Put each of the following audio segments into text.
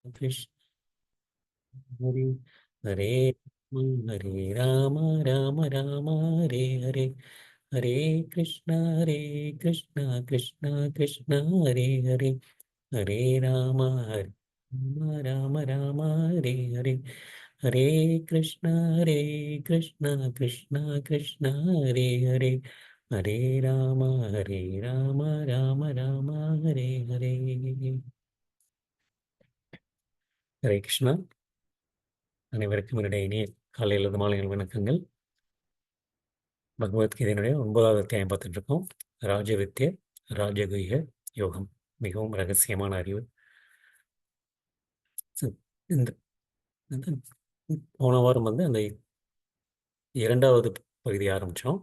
कृष्ण हरे हरे हरे राम राम राम हरे हरे हरे हरे कृष्ण कृष्ण कृष्ण हरे हरे हरे हरे राम राम हरे हरे हरे कृष्ण कृष्ण कृष्ण हरे हरे हरे राम राम राम हरे हरे हरे कृष्णा அனைவருக்கும் என்னுடைய இனிய காலையிலிருந்து மாலைகள் வணக்கங்கள். பகவத்கீதையினுடைய 9வது அத்தியாயம் பார்த்துட்டு இருக்கோம். ராஜவித்ய ராஜகுஹ்ய யோகம், மிகவும் ரகசியமான அறிவு. So, இந்த இந்த போன வாரம் அந்த 2வது பகுதி ஆரம்பித்தோம்.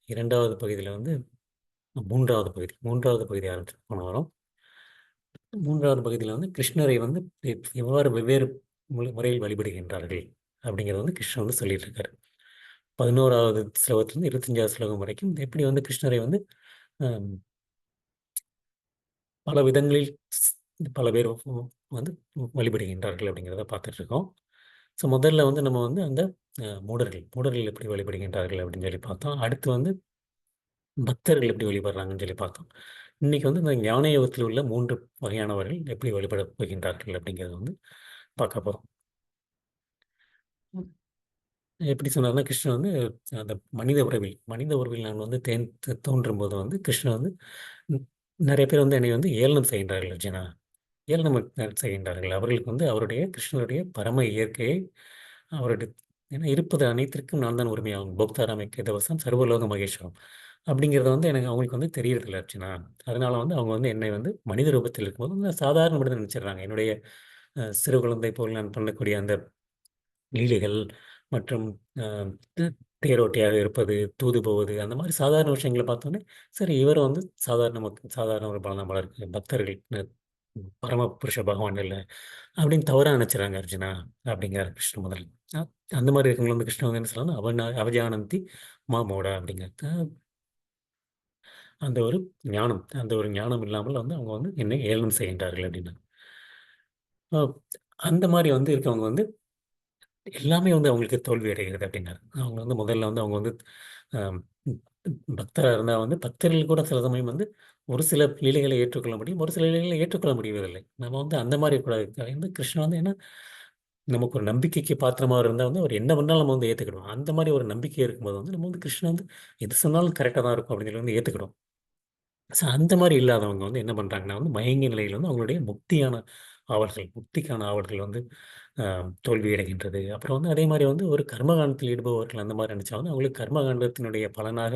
2வது பகுதியில் 3வது பகுதி ஆரம்பித்தோம் போன வாரம். 3வது பகுதியில் கிருஷ்ணரை எவ்வாறு வெவ்வேறு முறையில் வழிபடுகின்றார்கள் அப்படிங்கிறத கிருஷ்ணர் சொல்லிட்டு இருக்காரு. 11வது ஸ்லோகத்திலிருந்து 25வது ஸ்லோகம் வரைக்கும் எப்படி கிருஷ்ணரை ஆம், பல விதங்களில் பல பேர் வழிபடுகின்றார்கள் அப்படிங்கிறத பார்த்துட்டு இருக்கோம். ஸோ முதல்ல நம்ம அந்த மூடர்கள் எப்படி வழிபடுகின்றார்கள் அப்படின்னு சொல்லி பார்த்தோம். அடுத்து பக்தர்கள் எப்படி வழிபடுறாங்கன்னு சொல்லி பார்த்தோம். இன்னைக்கு இந்த ஞான யோகத்தில் உள்ள 3 வகையானவர்கள் எப்படி வழிபட போகின்றார்கள் அப்படிங்கிறத பார்க்க போகிறோம். எப்படி சொன்னார்னா கிருஷ்ணன் அந்த மனித உறவில் நான் தோன்றும் போது கிருஷ்ணன் ந- நிறைய பேர் என்னை ஏளனம் செய்கின்றார்கள் அர்ஜுனா. ஏளனம் செய்கின்றார்கள். அவர்களுக்கு அவருடைய கிருஷ்ணருடைய பரம இயற்கையை, அவருடைய ஏன்னா இருப்பது அனைத்திற்கும் நான் தான் உரிமையாகும், போக்தாராமை கேதவசம் சர்வலோக மகேஸ்வரம் அப்படிங்கிறத எனக்கு அவங்களுக்கு தெரியறதில்ல அர்ச்சனா. அதனால அவங்க என்னை மனித ரூபத்தில் இருக்கும்போது சாதாரண மனிதன் நினைச்சிடுறாங்க. என்னுடைய சிறு குழந்தை போல் நான் பண்ணக்கூடிய அந்த லீலைகள் மற்றும் அஹ், தே- தேரோட்டியாக இருப்பது, தூது போவது, அந்த மாதிரி சாதாரண விஷயங்களை பார்த்தோன்னே சரி இவர் சாதாரண மக்கள், சாதாரண ஒரு பலனாமலர் பக்தர்கள், பரம புருஷ பகவான் இல்லை அப்படின்னு தவறாக நினைச்சிடறாங்க அர்ஜுனா அப்படிங்கிறார் கிருஷ்ண முதல். அ- அந்த மாதிரி இருக்கவங்க கிருஷ்ணன் என்ன சொல்லலாம், அவஜானந்தி மாமோடா அப்படிங்கிறது அந்த ஒரு ஞானம் இல்லாமல் அவங்க என்னை ஏளனம் செய்கின்றார்கள் அப்படின்னா. அஹ், அந்த மாதிரி இருக்கவங்க எல்லாமே அவங்களுக்கு தோல்வி அடைகிறது அப்படின்னாரு. அவங்க முதல்ல அவங்க ஆம், பக்தராக இருந்தால் பக்தர்கள் கூட சில சமயம் ஒரு சில லீலைகளை ஏற்றுக்கொள்ள முடியும், ஒரு சில லீலைகளை ஏற்றுக்கொள்ள முடிவதில்லை. நம்ம அந்த மாதிரி கூட கிருஷ்ணன் ஏன்னா நமக்கு ஒரு நம்பிக்கைக்கு பாத்திரமாக இருந்தால் அவர் என்ன பண்ணாலும் நம்ம ஏற்றுக்கிடுவோம். அந்த மாதிரி ஒரு நம்பிக்கை இருக்கும்போது நம்ம கிருஷ்ணன் எது சொன்னாலும் கரெக்டாக தான் இருக்கும் அப்படின்னு சொல்லி ஏற்றுக்கிடும். ஸோ அந்த மாதிரி இல்லாதவங்க என்ன பண்ணுறாங்கன்னா மயங்கிய நிலையில் அவங்களுடைய முக்திக்கான ஆவல்கள் தோல்வி அடைகின்றது. அப்புறம் அதே மாதிரி ஒரு கர்மகாண்டத்தில் ஈடுபவர்கள் அந்த மாதிரி நினச்சா அவங்களுக்கு கர்மகாண்டத்தினுடைய பலனாக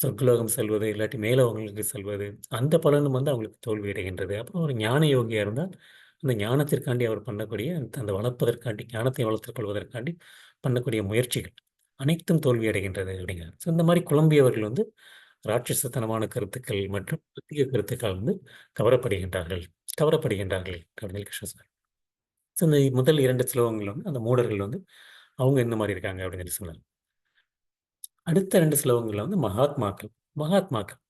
சொர்க்கலோகம் செல்வது, இல்லாட்டி மேலோகங்களுக்கு செல்வது, அந்த பலனும் அவங்களுக்கு தோல்வி அடைகின்றது. அப்புறம் ஒரு ஞான யோகியாக இருந்தால் அந்த ஞானத்திற்காண்டி அவர் பண்ணக்கூடிய அந்த வளர்ப்பதற்காண்டி, ஞானத்தை வளர்த்துக் கொள்வதற்காண்டி பண்ணக்கூடிய முயற்சிகள் அனைத்தும் தோல்வி அடைகின்றது அப்படிங்கிறார். ஸோ இந்த மாதிரி குழம்பியவர்கள் ராட்சசத்தனமான கருத்துக்கள் மற்றும் புதிய கருத்துக்கள் கவரப்படுகின்றார்கள் கவரப்படுகின்றார்கள் அப்படின்னு கிருஷ்ணன் சொன்னார். ஸோ இந்த முதல் 2 ஸ்லோகங்கள் அந்த மூடர்கள் அவங்க என்ன மாதிரி இருக்காங்க அப்படின்னு சொல்லலாம். அடுத்த 2 ஸ்லோகங்கள்ல மகாத்மாக்கள் மகாத்மாக்கள்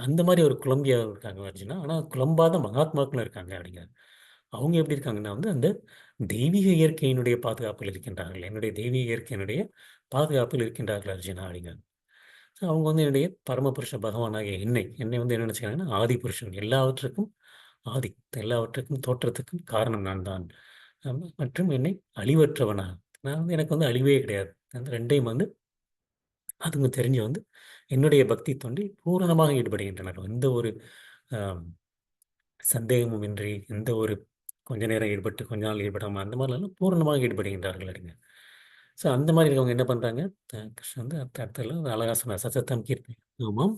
அந்த மாதிரி ஒரு குழம்பியா இருக்காங்க அர்ஜுனா. ஆனால் குழம்பாத மகாத்மாக்களும் இருக்காங்க அப்படிங்கிறார். அவங்க எப்படி இருக்காங்கன்னா அந்த தெய்வீக இயற்கையினுடைய பாதுகாப்பில் இருக்கின்றார்கள், என்னுடைய தெய்வீக இயற்கையினுடைய பாதுகாப்பில் இருக்கின்றார்கள் அர்ஜுனா அப்படிங்கிறார். அவங்க என்னுடைய பரமபுருஷ பகவானாகிய என்னை என்ன நினைச்சுக்கிறாங்கன்னா ஆதி புருஷன், எல்லாவற்றுக்கும் ஆதி, எல்லாவற்றுக்கும் தோற்றத்துக்கும் காரணம் நான் தான். மற்றும் என்னை அழிவற்றவனா, நான் எனக்கு அழிவே கிடையாது. அந்த ரெண்டையும் அதுங்க தெரிஞ்சு என்னுடைய பக்தி தொண்டில் பூரணமாக ஈடுபடுகின்றனர். எந்த ஒரு ஆம், சந்தேகமும் இன்றி, எந்த ஒரு கொஞ்ச நேரம் ஈடுபட்டு கொஞ்ச நாள் ஈடுபடாமல் அந்த மாதிரிலாம் பூரணமாக ஈடுபடுகின்றார்கள் அப்படிங்க. ஸோ அந்த மாதிரி இருக்கவங்க என்ன பண்ணுறாங்க, கிருஷ்ணன் அடுத்த இடத்துல அழகா சொன்னார், சசத்தம் கீர்த்தி ஆமாம்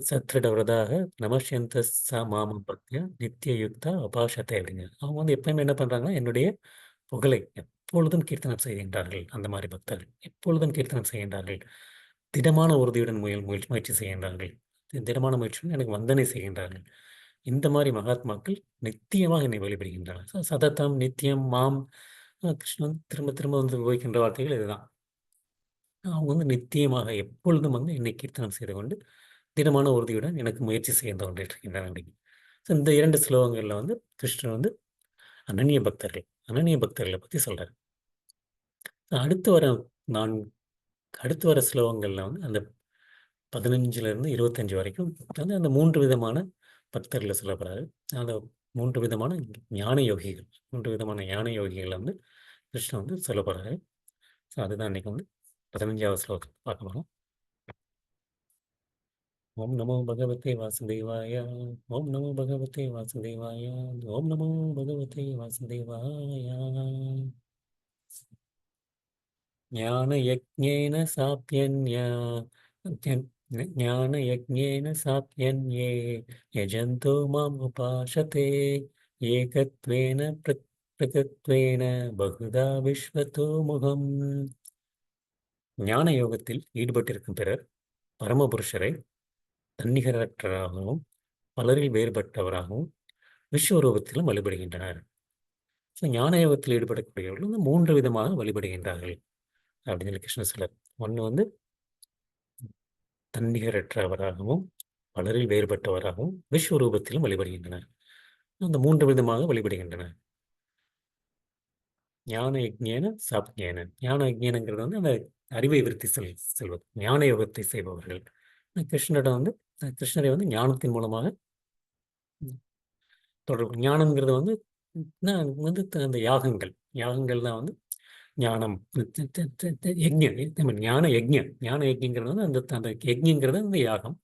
சத்ருடவரதாக நமஷ்யந்த ச மாமம் பக்தியா நித்திய யுக்தா அபாஷத்தை அப்படிங்க. அவங்க எப்பயுமே என்ன பண்ணுறாங்கன்னா என்னுடைய புகழை எப்பொழுதும் கீர்த்தனம் செய்கின்றார்கள். அந்த மாதிரி பக்தர்கள் எப்பொழுதும் கீர்த்தனம் செய்கின்றார்கள். திடமான உறுதியுடன் முயற்சி செய்கின்றார்கள். திடமான முயற்சியுடன் எனக்கு வந்தனை செய்கின்றார்கள். இந்த மாதிரி மகாத்மாக்கள் நித்தியமாக என்னை வழிபடுகின்றனர். சததம் நித்தியம் மாம், கிருஷ்ணன் திரும்ப திரும்ப உபயோகிக்கின்ற வார்த்தைகள் இதுதான். அவங்க நித்தியமாக எப்பொழுதும் என்னை கீர்த்தனம் செய்து கொண்டு திடமான உறுதியுடன் எனக்கு முயற்சி செய்ய தோன்றிட்டிருக்கின்றன அப்படின்னு. ஸோ இந்த 2 ஸ்லோகங்களில் வந்து கிருஷ்ணர் வந்து அனன்ய பக்தர்களை பற்றி சொல்கிறார். அடுத்து வர நான் அடுத்து வர ஸ்லோகங்களில் வந்து அந்த 15லேருந்து 25 வரைக்கும் வந்து அந்த 3 விதமான பக்தர்களை சொல்லப்படுறாரு. அந்த 3 விதமான ஞான யோகிகள் 3 விதமான ஞான யோகிகளை வந்து கிருஷ்ணன் வந்து சொல்லப்படுறாரு. ஸோ அதுதான் இன்னைக்கு வந்து 15வது ஸ்லோகத்தில் பார்க்க போகிறோம். ஓம் நமோ பகவதே வாசுதேவாய. ஓம் நமோ பகவதே வாசுதேவாய. ஓம் நமோ பகவதே வாசுதேவாய. ஞானயஜ்ஞேன சாப்யன்யா ஞானயஜ்ஞேன சாப்யன்யே யஜந்தோ மாம் உபாசதே ஏகத்வேன பிரகத்வேன பகுதா விஸ்வதோ முகம். ஞான யோகத்தில் ஈடுபட்டிருக்கும் பிறர் பரமபுருஷரை தன்னிகரற்றவராகவும் பலரில் வேறுபட்டவராகவும் விஸ்வரூபத்திலும் வழிபடுகின்றனர். ஸோ ஞான யோகத்தில் ஈடுபடக்கூடியவர்கள் வந்து 3 விதமாக வழிபடுகின்றார்கள் அப்படின்னு சொல்லி கிருஷ்ணர் சொல்றார். ஒன்று வந்து தன்னிகரற்றவராகவும் பலரில் வேறுபட்டவராகவும் விஸ்வரூபத்திலும் வழிபடுகின்றனர். அந்த 3 விதமாக வழிபடுகின்றனர். ஞான யஜ்ஞேன சாப்ஞேன. ஞான யஜ்ஞேனங்கிறது வந்து அந்த அறிவை விருத்தி செல்வது, ஞான யோகத்தை செய்பவர்கள். கிருஷ்ணரிடம் வந்து கிருஷ்ணரை வந்து ஞானத்தின் மூலமாக தொடர்பு. ஞானம்ங்கிறது வந்து வந்து அந்த யாகங்கள் தான் வந்து ஞானம். யஜ்ஞம் ஞான யஜ்ஞம் ஞான யஜ்ஞங்கிறது வந்து அந்த அந்த யஜ்ஞங்கிறது அந்த யாகம்.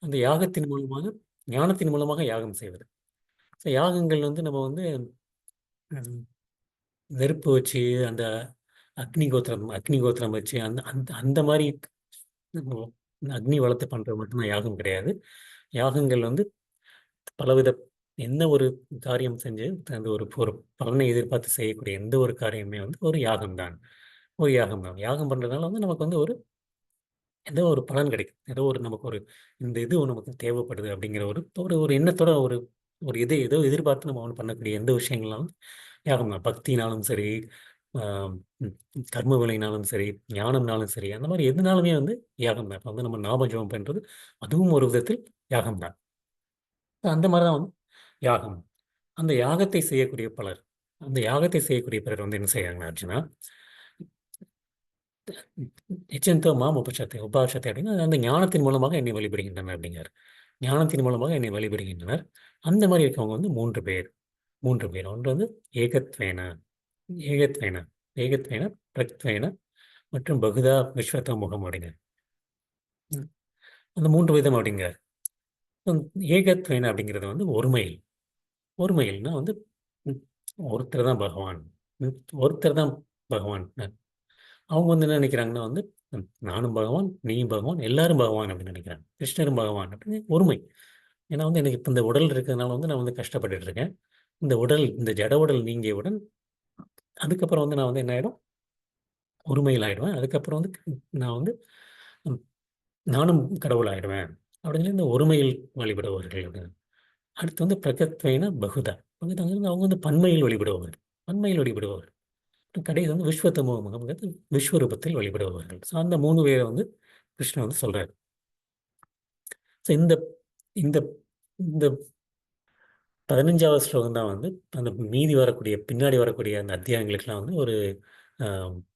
அந்த யாகத்தின் மூலமாக ஞானத்தின் மூலமாக யாகம் செய்வது. ஸோ யாகங்கள் வந்து நம்ம வந்து நெருப்பு வச்சு அந்த அக்னி கோத்திரம் வச்சு அந்த அந்த அந்த மாதிரி அக்னி வளர்த்து பண்ணுறது மட்டும்தான் யாகம் கிடையாது. யாகங்கள் வந்து பலவித எந்த ஒரு காரியம் செஞ்சு அந்த ஒரு ஒரு பலனை எதிர்பார்த்து செய்யக்கூடிய எந்த ஒரு காரியமே வந்து ஒரு யாகம்தான். யாகம் பண்ணுறதுனால வந்து நமக்கு வந்து ஏதோ ஒரு பலன் கிடைக்கும். ஏதோ ஒரு நமக்கு இந்த இது நமக்கு தேவைப்படுது அப்படிங்கிற ஒரு ஒரு ஒரு எண்ணத்தோட ஒரு ஒரு ஏதோ எதிர்பார்த்து நம்ம பண்ணக்கூடிய எந்த விஷயங்களாலும் யாகம் தான். பக்தினாலும் சரி, கர்ம விலைனாலும் சரி, ஞானம்னாலும் சரி, அந்த மாதிரி எதுனாலுமே வந்து யாகம் தான். இப்போ வந்து நம்ம ஞாபகம் பண்ணுறது அதுவும் ஒரு விதத்தில் யாகம் தான். அந்த மாதிரி தான் வந்து யாகம். அந்த யாகத்தை செய்யக்கூடிய பிறர் வந்து என்ன செய்யாங்கன்னா அர்ஜுனா, எச்சந்தோ மாம் உபாசத்தை அப்படின்னா அந்த ஞானத்தின் மூலமாக என்னை வழிபடுகின்றனர் அப்படிங்கிறார். ஞானத்தின் மூலமாக என்னை வழிபடுகின்றனர். அந்த மாதிரி இருக்கவங்க வந்து 3 பேர். ஒன்று வந்து ஏகத்வேன ஏகத்வேன ஏகத்வேன பிரக்த்வேன மற்றும் பகுதா விஸ்வத்த முகம் அப்படிங்கிறார். அந்த 3 விதம் அப்படிங்கிறார். ஏகத்வேன அப்படிங்கிறது வந்து ஒருமையில்னா வந்து ஒருத்தர் தான் பகவான். ஒருத்தர் தான் பகவான். அவங்க வந்து என்ன நினைக்கிறாங்கன்னா வந்து நானும் பகவான், நீயும் பகவான், எல்லாரும் பகவான் அப்படின்னு நினைக்கிறாங்க. கிருஷ்ணரும் பகவான் அப்படின்னு ஒருமை. ஏன்னா வந்து எனக்கு இப்போ இந்த உடல் இருக்கிறதுனால வந்து நான் வந்து கஷ்டப்பட்டுட்டு இருக்கேன். இந்த ஜட உடல் நீங்கியவுடன் அதுக்கப்புறம் வந்து நான் வந்து என்ன ஆகிடும், ஒருமையில் ஆகிடுவேன். அதுக்கப்புறம் வந்து நான் வந்து நானும் கடவுள் ஆகிடுவேன் அப்படின்னு இந்த ஒருமையில் வழிபடுவார்கள் அப்படின்னு. அடுத்து வந்து பிரகத்வைன பகுதாங்கிறது அவங்க வந்து பன்மையில் வழிபடுவார்கள். கடைசி வந்து விஸ்வத்தமோகம்ங்கிறது விஸ்வரூபத்தில் வழிபடுவார்கள். ஸோ அந்த 3 பேரை வந்து கிருஷ்ணன் வந்து சொல்றாரு. ஸோ இந்த இந்த இந்த 15வது ஸ்லோகம் தான் வந்து அந்த பின்னாடி வரக்கூடிய அந்த அத்தியாயங்களுக்கெல்லாம் வந்து ஒரு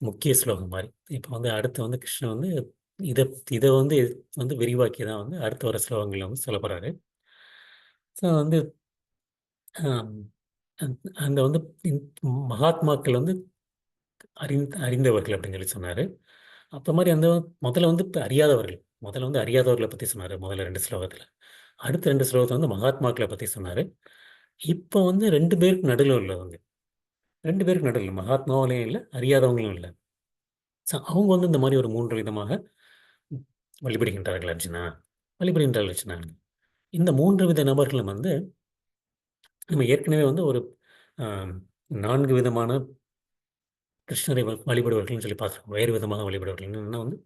முக்கிய ஸ்லோகம் மாதிரி. இப்போ வந்து அடுத்து வந்து கிருஷ்ணன் வந்து இதை இதை வந்து வந்து விரிவாக்கி தான் வந்து அடுத்த வர ஸ்லோகங்களில் வந்து சொல்ல போகிறாரு. ஸோ வந்து அந்த வந்து மகாத்மாக்கள் வந்து அறிந்தவர்கள் அப்படின்னு சொல்லி சொன்னார். அப்போ மாதிரி அந்த முதல்ல வந்து அறியாதவர்களை பற்றி சொன்னார் முதல்ல 2 ஸ்லோகத்தில். அடுத்த 2 ஸ்லோகத்தில் வந்து மகாத்மாக்களை பற்றி சொன்னார். இப்போ வந்து 2 பேருக்கு நடுவில் உள்ளவங்க, 2 பேருக்கு நடுவில் மகாத்மாவிலையும் இல்லை, அறியாதவங்களும் இல்லை. ஸோ அவங்க வந்து இந்த மாதிரி ஒரு 3 விதமாக வழிபடுகின்றார்கள் அர்ஜுனா. இந்த 3 வித நபர்களும் வந்து நம்ம ஏற்கனவே வந்து ஒரு 4 விதமான கிருஷ்ணரை வழிபடுவார்கள்னு சொல்லி பார்த்துருக்கோம். வேறு விதமாக வழிபடுவார்கள் என்னென்னா வந்து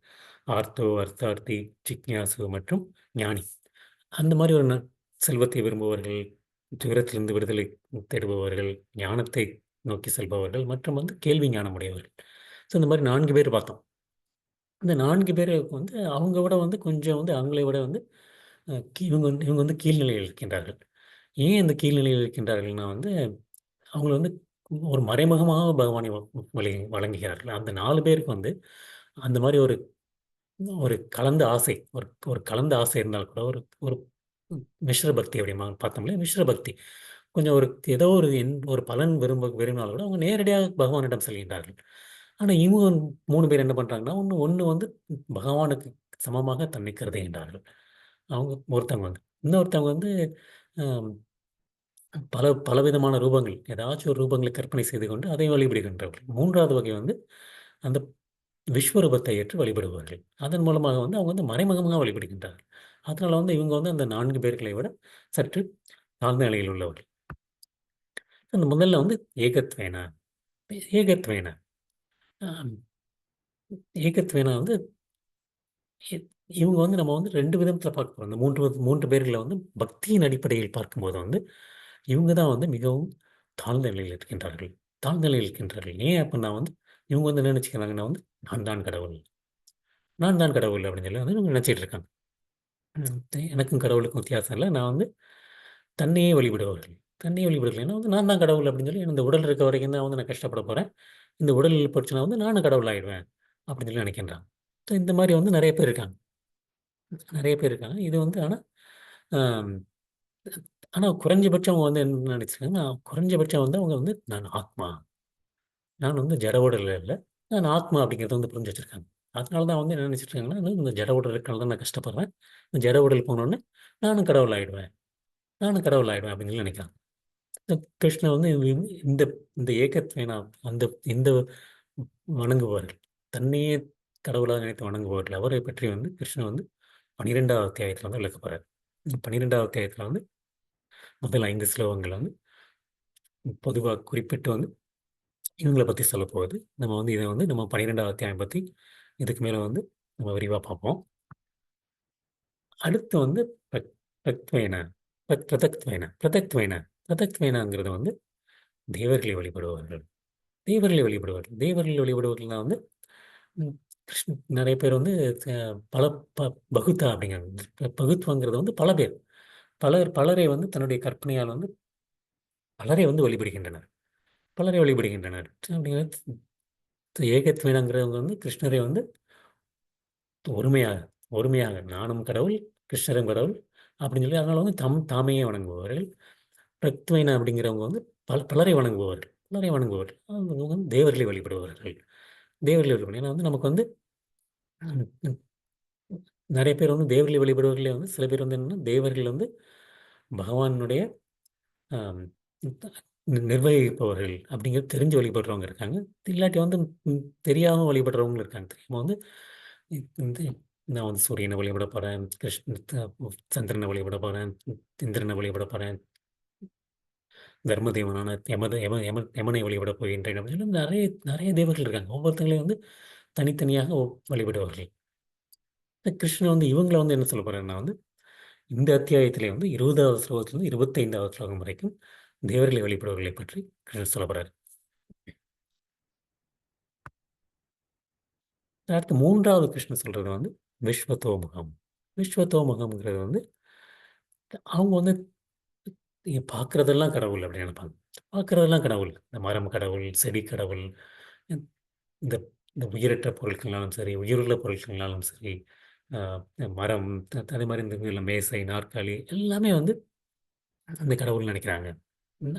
ஆர்த்தோ, அர்த்தார்த்தி, ஜிக்ஞாசு மற்றும் ஞானி. அந்த மாதிரி ஒரு செல்வத்தை விரும்புபவர்கள், துயரத்திலிருந்து விடுதலை தேடுபவர்கள், ஞானத்தை நோக்கி செல்பவர்கள் மற்றும் வந்து கேள்வி ஞானம் உடையவர்கள். ஸோ இந்த மாதிரி 4 பேர் பார்த்தோம். இந்த 4 பேருக்கு வந்து அவங்க விட வந்து கொஞ்சம் வந்து அவங்களை விட வந்து இவங்க வந்து கீழ்நிலையில் இருக்கின்றார்கள். ஏன் இந்த கீழ்நிலையில் இருக்கின்றார்கள்னா வந்து, அவங்கள வந்து ஒரு மறைமுகமாக பகவானை வழங்குகிறார்கள். அந்த 4 பேருக்கு வந்து அந்த மாரி ஒரு ஒரு கலந்த ஆசை. ஒரு ஒரு கலந்த ஆசை இருந்தால் கூட ஒரு ஒரு மிஸ்ர பக்தி அப்படிமா பார்த்தோம்ல, மிஸ்ர பக்தி. கொஞ்சம் ஒரு ஏதோ ஒரு பலன் விரும்பினாலும் கூட அவங்க நேரடியாக பகவானிடம் செல்கின்றார்கள். ஆனா இவங்க 3 பேர் என்ன பண்றாங்கன்னா, ஒண்ணு ஒண்ணு வந்து பகவானுக்கு சமமாக தன்னை கருதுகின்றார்கள். அவங்க ஒருத்தவங்க வந்து. இன்னொருத்தவங்க வந்து அ பலவிதமான ரூபங்கள், ஏதாச்சும் ஒரு ரூபங்களை கற்பனை செய்து கொண்டு அதை வழிபடுகின்றவர்கள். 3வது வகை வந்து அந்த விஸ்வரூபத்தை ஏற்று வழிபடுபவர்கள். அதன் மூலமாக வந்து அவங்க வந்து மறைமுகமாக வழிபடுகின்றார்கள். அதனால வந்து இவங்க வந்து அந்த 4 பேர்களை விட சற்று தாழ்ந்த நிலையில் உள்ளவர்கள். அந்த முதல்ல வந்து ஏகத்வேன ஏகத்வேன அ ஏகத்வேன வந்து இ இவங்க வந்து நம்ம வந்து 2 விதத்தில பார்க்க போறோம். இந்த 3 பேர்கள வந்து பக்தியின் அடிப்படையில் பார்க்கும்போது வந்து, இவங்க தான் வந்து மிகவும் தாழ்ந்த நிலையில் இருக்கின்றார்கள். தாழ்ந்த நிலையில் இருக்கின்றார்கள். ஏன் அப்புட்ன்னா வந்து, இவங்க வந்து என்ன நெனச்சுக்கிறாங்கன்னா வந்து, "நான் தான் கடவுள். நான் தான் கடவுள்" அப்படின்னு சொல்லி வந்து இவங்க நெனச்சிட்டு இருக்காங்க. எனக்கும் கடவுளுக்கும் வித்தியாசம் இல்ல. நான் வந்து தன்னையே வழிபடுபவர்கள். தன்னையே வழிபடுகள். ஏன்னா வந்து நான் தான் கடவுள் அப்படின்னு சொல்லி, இந்த உடல் இருக்க வரைக்கும் தான் வந்து நான் கஷ்டப்பட போறேன். இந்த உடல் போச்சுனா வந்து நானும் கடவுள் ஆயிடுவேன். அப்படின்னு சொல்லி நெனைக்கின்றான். இந்த மாரி வந்து நெறைய பேர் இருக்காங்க. நெறைய பேர் இருக்காங்க. இது வந்து ஆனா, அம் ஆனா குறைஞ்சபட்சம் அவங்க வந்து என்ன நெனைச்சிருக்காங்கன்னா, குறைஞ்சபட்சம் வந்து அவங்க வந்து நான் ஆத்மா. நான் வந்து ஜட உடல்ல இல்ல. நான் ஆத்மா அப்படிங்கிறத வந்து புரிஞ்சு வச்சிருக்காங்க. அதனால தான் வந்து என்ன நெனைச்சிட்டு இருக்காங்கன்னா, இந்த ஜட உடல் இருக்கனால தான் நான் கஷ்டப்படுறேன். இந்த ஜட உடல் போனோனே நானும் கடவுள் ஆயிடுவேன். நானும் கடவுள் ஆயிடுவேன் அப்படின்னு சொல்லி நெனைக்கிறாங்க. கிருஷ்ணர் வந்து இந்த இந்த ஏகத்வை நான் அந்த இந்த வணங்குபவர்கள். தன்னையே கடவுளாக நினைத்து வணங்குபவர்கள். அவரை பற்றி வந்து கிருஷ்ணர் வந்து 12வது அத்தியாயத்தில வந்து விளக்கப் போறார். 12வது அத்தியாயத்தில வந்து முதல் 5 ஸ்லோகங்கள் வந்து பொதுவா குறிப்பிட்டு வந்து இவங்கள பத்தி சொல்லப்போகுது. நம்ம வந்து இத வந்து நம்ம 12வது அத்தியாயம் பத்தி இதுக்கு மேல வந்து நம்ம விரிவா பார்ப்போம். அடுத்து வந்து பிரத் பிரத்வேன பிரதக்த்வேன பிரதக்த்வேன பிரதக்த்வேனங்கிறது வந்து தேவர்களை வழிபடுபவர்கள். தேவர்களை வழிபடுவார்கள். தேவர்களை வழிபடுவர்கள்னா வந்து ம் நெறைய பேர் வந்து அ பல பகுத்தா அப்படிங்கிறாங்க. பகுத்துவங்கிறது வந்து பல பேர். பலரை வந்து தன்னுடைய கற்பனையால் வந்து பலரை வந்து வழிபடுகின்றனர். பலரை வழிபடுகின்றனர். அப்படிங்கிறது ஏகத்வீனங்கிறவங்க வந்து கிருஷ்ணரை வந்து ஒருமையாக ஒருமையாக நானும் கடவுள், கிருஷ்ணரும் கடவுள் அப்படின்னு சொல்லி அதனால வந்து தாமையே வணங்குபவர்கள். பிரத்வைன அப்படிங்கிறவங்க வந்து பலரை வணங்குபவர்கள். பலரை வணங்குபவர்கள். அவங்க வந்து தேவர்களை வழிபடுபவர்கள். தேவர்களை வழிபடு ஏன்னா வந்து நமக்கு வந்து நெறைய பேர் வந்து தேவர்களை வழிபடுவர்களே வந்து சில பேர் வந்து என்னன்னா, தேவர்கள் வந்து பகவானுடைய அம் நிர்வகிப்பவர்கள் அப்படிங்கிறது தெரிஞ்சு வழிபடுறவங்க இருக்காங்க. இல்லாட்டி வந்து தெரியாம வழிபடுறவங்களும் இருக்காங்க. தெரியாம வந்து வந்து நான் வந்து சூரியனை வழிபட போறேன், சந்திரனை வழிபட போறேன், இந்திரனை வழிபட போறேன், தர்மதேவனான யமனை வழிபட போகின்றேன் அப்படின்னு சொல்லி நெறைய நெறைய தேவர்கள் இருக்காங்க. ஒவ்வொருத்தங்களையும் வந்து தனித்தனியாக வழிபடுவார்கள். கிருஷ்ணன் வந்து இவங்கள வந்து என்ன சொல்ல போறாருன்னா வந்து இந்த அத்தியாயத்திலே வந்து 20வது ஸ்லோகத்திலிருந்து 25வது ஸ்லோகம் வரைக்கும் தேவர்களை வழிபடுவர்களை பற்றி கிருஷ்ணர் சொல்லப் போறாரு. அடுத்து 3வது கிருஷ்ணர் சொல்றது வந்து விஸ்வதோமுகம். விஸ்வதோமுகம்ங்கிறது வந்து அவங்க வந்து பார்க்கிறதெல்லாம் கடவுள் அப்படின்னு நினைப்பாங்க. பார்க்கிறதெல்லாம் கடவுள். இந்த மரம் கடவுள், செடி கடவுள், இந் இந்த இந்த உயிரற்ற பொருட்கள்னாலும் சரி, உயிருள்ள பொருட்கள்னாலும் சரி, அ மரம், அதே மாரி இந்த மேசை, நாற்காலி எல்லாமே வந்து அந்த கடவுள்னு நெனைக்கிறாங்க.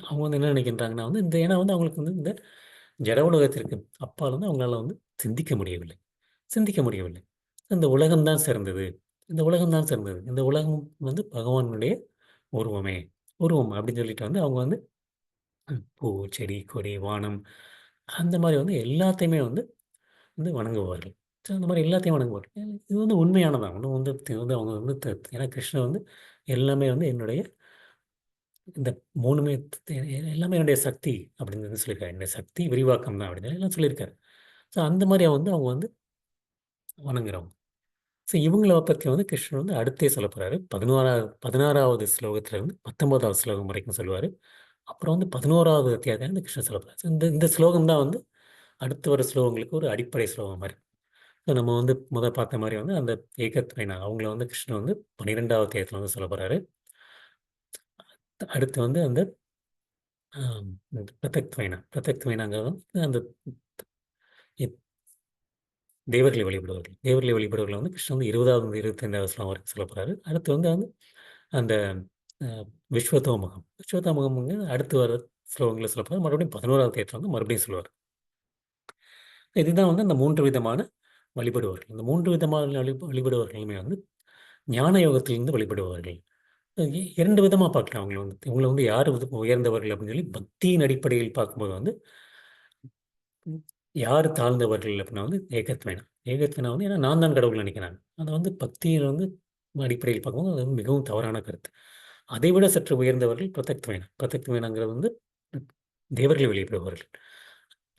அவங்க வந்து என்ன நெனைக்கின்றாங்கன்னா வந்து, ஏன்னா வந்து அவங்களுக்கு வந்து இந்த ஜட உலகத்திற்கு அப்பால் வந்து அவங்களால வந்து சிந்திக்க முடியவில்லை. சிந்திக்க முடியவில்லை. இந்த உலகம் தான் சிறந்தது. இந்த உலகம் தான் சிறந்தது. இந்த உலகம் வந்து பகவானுடைய உருவமே. உருவம் அப்படின்னு சொல்லிட்டு வந்து அவங்க வந்து பூ, செடி, கொடி, வானம் அந்த மாரி வந்து எல்லாத்தையுமே வந்து வந்து வணங்குவார்கள். அந்த மாரி எல்லாத்தையும் வணங்குவார்கள். இது வந்து உண்மையானதான். ஒண்ணும் வந்து இது வந்து அவங்க வந்து ஏன்னா கிருஷ்ணர் வந்து எல்லாமே வந்து என்னுடைய இந்த 3மே எல்லாமே என்னுடைய சக்தி அப்படின்னு வந்து சொல்லியிருக்காரு. என்னுடைய சக்தி விரிவாக்கம் தான் அப்படின்னு எல்லாம் சொல்லியிருக்காரு. ஸோ அந்த மாரி வந்து அவங்க வந்து வணங்குறவங்க. ஸோ இவங்கள பத்தி வந்து கிருஷ்ணர் வந்து அடுத்தே சொல்லப் போறாரு. 16வது ஸ்லோகத்திலிருந்து 19வது ஸ்லோகம் வரைக்கும் சொல்லுவாரு. அப்புறம் வந்து 11வது அத்தியாயத்தில வந்து கிருஷ்ணர் சொல்லப் போறாரு. இந்த இந்த ஸ்லோகம் தான் வந்து அடுத்து வர ஸ்லோகங்களுக்கு ஒரு அடிப்படை ஸ்லோகம் மாரி. ஸோ நம்ம வந்து பார்த்த மாரி வந்து அந்த ஏகத்வைனா அவங்கள வந்து கிருஷ்ணர் வந்து 12வது அத்தியாயத்துல வந்து சொல்லப் போறாரு. அடுத்து வந்து அந்த பிரத்யக்த்வைனா பிரத்யக்த்வைனாங்கிறது வந்து அந்த இ- தேவர்களை வழிபடுவார்கள். தேவர்களை வழிபடுவர்கள் வந்து கிருஷ்ணன் வந்து 20வது 25வது ஸ்லோகம் வரைக்கும் சொல்லப் போறாரு. அடுத்து வந்து அந்த விஸ்வதோமுகம் விஸ்வதோமுகம்ங்க அடுத்து வர ஸ்லோகங்களை சொல்லப் போறாரு. மறுபடியும் 11வது அத்தியாயத்துல வந்து மறுபடியும் சொல்லுவார். இதுதான் வந்து அந்த 3 விதமான வழிபடுவார்கள். இந்த 3 விதமான வழிபடுவார்களுமே வந்து ஞான யோகத்திலிருந்து வழிபடுவார்கள். 2 விதமா பார்க்கலாம் அவங்கள வந்து. இவங்கள வந்து யார் உயர்ந்தவர்கள் அப்படின்னு சொல்லி பக்தியின் அடிப்படையில் பார்க்கும்போது வந்து ம், யார் தாழ்ந்தவர்கள் அப்படின்னா வந்து ஏகத்வேனா. ஏகத்வேனா வந்து ஏன்னா நான் தான் கடவுள் நினைக்கிறாங்க. அதை வந்து பக்தியில் வந்து அடிப்படையில் பார்க்கும்போது அது வந்து மிகவும் தவறான கருத்து. அதை விட சற்று உயர்ந்தவர்கள் பிரத்யக்த்வேனா. பிரத்யக்த்வேனாங்கிறது வந்து தேவர்களை வழிபடுபவர்கள்.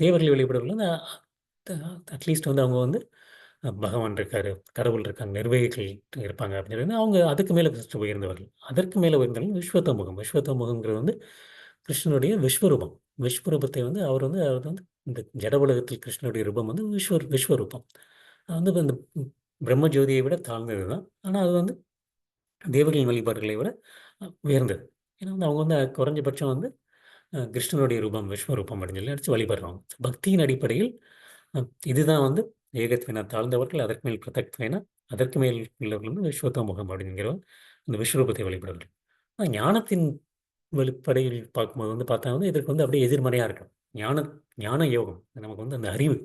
தேவர்களை வழிபடுபவர்கள் வந்து அட்லீஸ்ட் வந்து அவங்க வந்து பகவான் இருக்காரு, கடவுள் இருக்காங்க, நிர்வகிகள் இருப்பாங்க அப்படின்னு அவங்க அதுக்கு மேலே கிறிஸ்து உயர்ந்தவர்கள். அதற்கு மேலே உயர்ந்தவர்கள் விஸ்வத்தோமுகம். விஸ்வத்தோமுகங்கிறது வந்து கிருஷ்ணனுடைய விஸ்வரூபம். விஸ்வரூபத்தை வந்து அவர் வந்து இந்த ஜட உலகத்தில் கிருஷ்ணனுடைய ரூபம் வந்து விஸ்வரூபம். அது வந்து இந்த பிரம்ம ஜோதியை விட தாழ்ந்தது தான். ஆனால் அது வந்து தேவர்களின் வழிபாடுகளை விட உயர்ந்தது. ஏன்னா வந்து அவங்க வந்து குறைஞ்சபட்சம் வந்து கிருஷ்ணனுடைய ரூபம், விஸ்வரூபம் அப்படின்னு சொல்லி அடிச்சு வழிபடுறோம். பக்தியின் அடிப்படையில் அ இதுதான் வந்து ஏகத்வேனா தாழ்ந்தவர்கள், அதற்கு மேல் பிரத்யக்த்வேனா, அதற்கு மேல் உள்ளவர்கள் வந்து விஸ்வத்தோமுகம் அப்படிங்கிற அந்த விஸ்வரூபத்தை வழிபடுவார்கள். ஞானத்தின் வெளிப்படையில் பார்க்கும்போது வந்து பார்த்தா வந்து இதற்கு வந்து அப்படியே எதிர்மறையா இருக்கும். ஞான ஞான யோகம். நமக்கு வந்து அந்த அறிவு.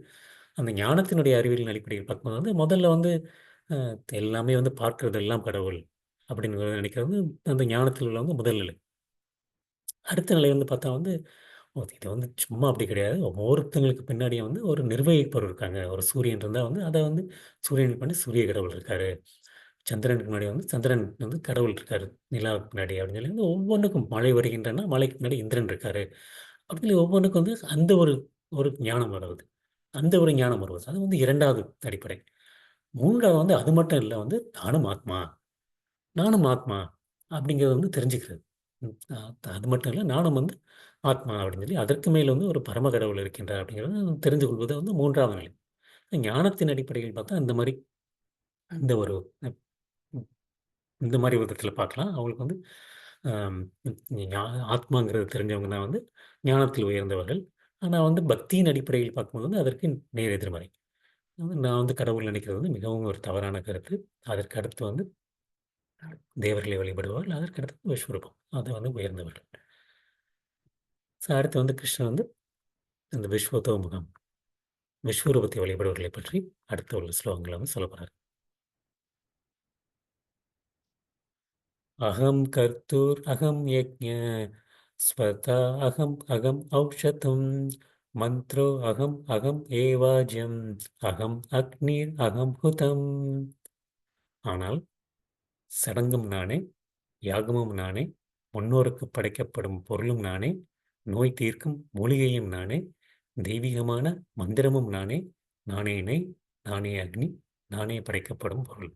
அந்த ஞானத்தினுடைய அறிவியலின் அடிப்படையில் பார்க்கும்போது வந்து முதல்ல வந்து அ எல்லாமே வந்து பார்க்கிறதெல்லாம் கடவுள் அப்படின்னு நினைக்கிறது அந்த ஞானத்தில் உள்ள வந்து முதல் நிலை. அடுத்த நிலை வந்து பார்த்தா வந்து இது வந்து சும்மா அப்படி கிடையாது. ஒவ்வொருத்தங்களுக்கு பின்னாடியும் வந்து ஒரு நிர்வகிப்பவர் இருக்காங்க. ஒரு சூரியன் இருந்தா வந்து அத வந்து சூரியனுக்கு பின்னாடி சூரிய கடவுள் இருக்காரு. சந்திரனுக்கு முன்னாடி வந்து சந்திரன் வந்து கடவுள் இருக்காரு. நிலாவுக்கு பின்னாடி அப்படின்னு சொல்லி வந்து ஒவ்வொன்னுக்கும் மழை வருகின்றன, மழைக்கு பின்னாடி இந்திரன் இருக்காரு. அப்படின்னு சொல்லி ஒவ்வொன்னுக்கும் வந்து அந்த ஒரு ஒரு ஞானம் வருவது. அந்த ஒரு ஞானம் வருவது. அது வந்து 2வது அடிப்படை. 3வது வந்து அது மட்டும் இல்ல வந்து நானும் ஆத்மா. நானும் ஆத்மா அப்படிங்கிறத வந்து தெரிஞ்சுக்கிறது. ம். அது மட்டும் இல்ல, நானும் வந்து ஆத்மா அப்படின்னு சொல்லி அதற்கு மேல் வந்து ஒரு பரம கடவுள் இருக்கின்றார் அப்படிங்கிறத தெரிந்து கொள்வது வந்து 3வது நிலை. ஞானத்தின் அடிப்படையில் பார்த்தா இந்த மாரி இந்த ஒரு ம் இந்த மாரி விதத்தில பார்க்கலாம். அவங்களுக்கு வந்து அம் ஞா ஆத்மாங்கிறது தெரிஞ்சவங்க தான் வந்து ஞானத்தில் உயர்ந்தவர்கள். ஆனா வந்து பக்தியின் அடிப்படையில் பார்க்கும்போது வந்து அதற்கு நேர் எதிர்மறை. நான் வந்து கடவுள் நினைக்கிறது வந்து மிகவும் ஒரு தவறான கருத்து. அதற்கு அடுத்து வந்து தேவர்களை வழிபடுவார்கள். அதற்கு அடுத்து விஸ்வரூபம். அது வந்து உயர்ந்தவர்கள். அடுத்து வந்து கிருஷ்ணர் வந்து இந்த விஸ்வதோமுகம், விஸ்வரூபத்தை வழிபடுவர்களைப் பற்றி அடுத்த உள்ள ஸ்லோகங்கள்ல வந்து சொல்லப் போறார். அகம் கர்த்தூர் அகம் யக்ஞ ஸ்வதா அகம் அகம் ஔஷதம் மந்த்ரோ அகம் அகம் ஏவாஜ்யம் அகம் அக்னிர் அகம் ஹுதம். ஆனால் சடங்கும் நானே, யாகமும் நானே, முன்னோருக்கு படைக்கப்படும் பொருளும் நானே, நோய் தீர்க்கும் மூலிகையும் நானே, தெய்வீகமான மந்திரமும் நானே, நானே நெய், நானே அக்னி, நானே படைக்கப்படும் பொருள்.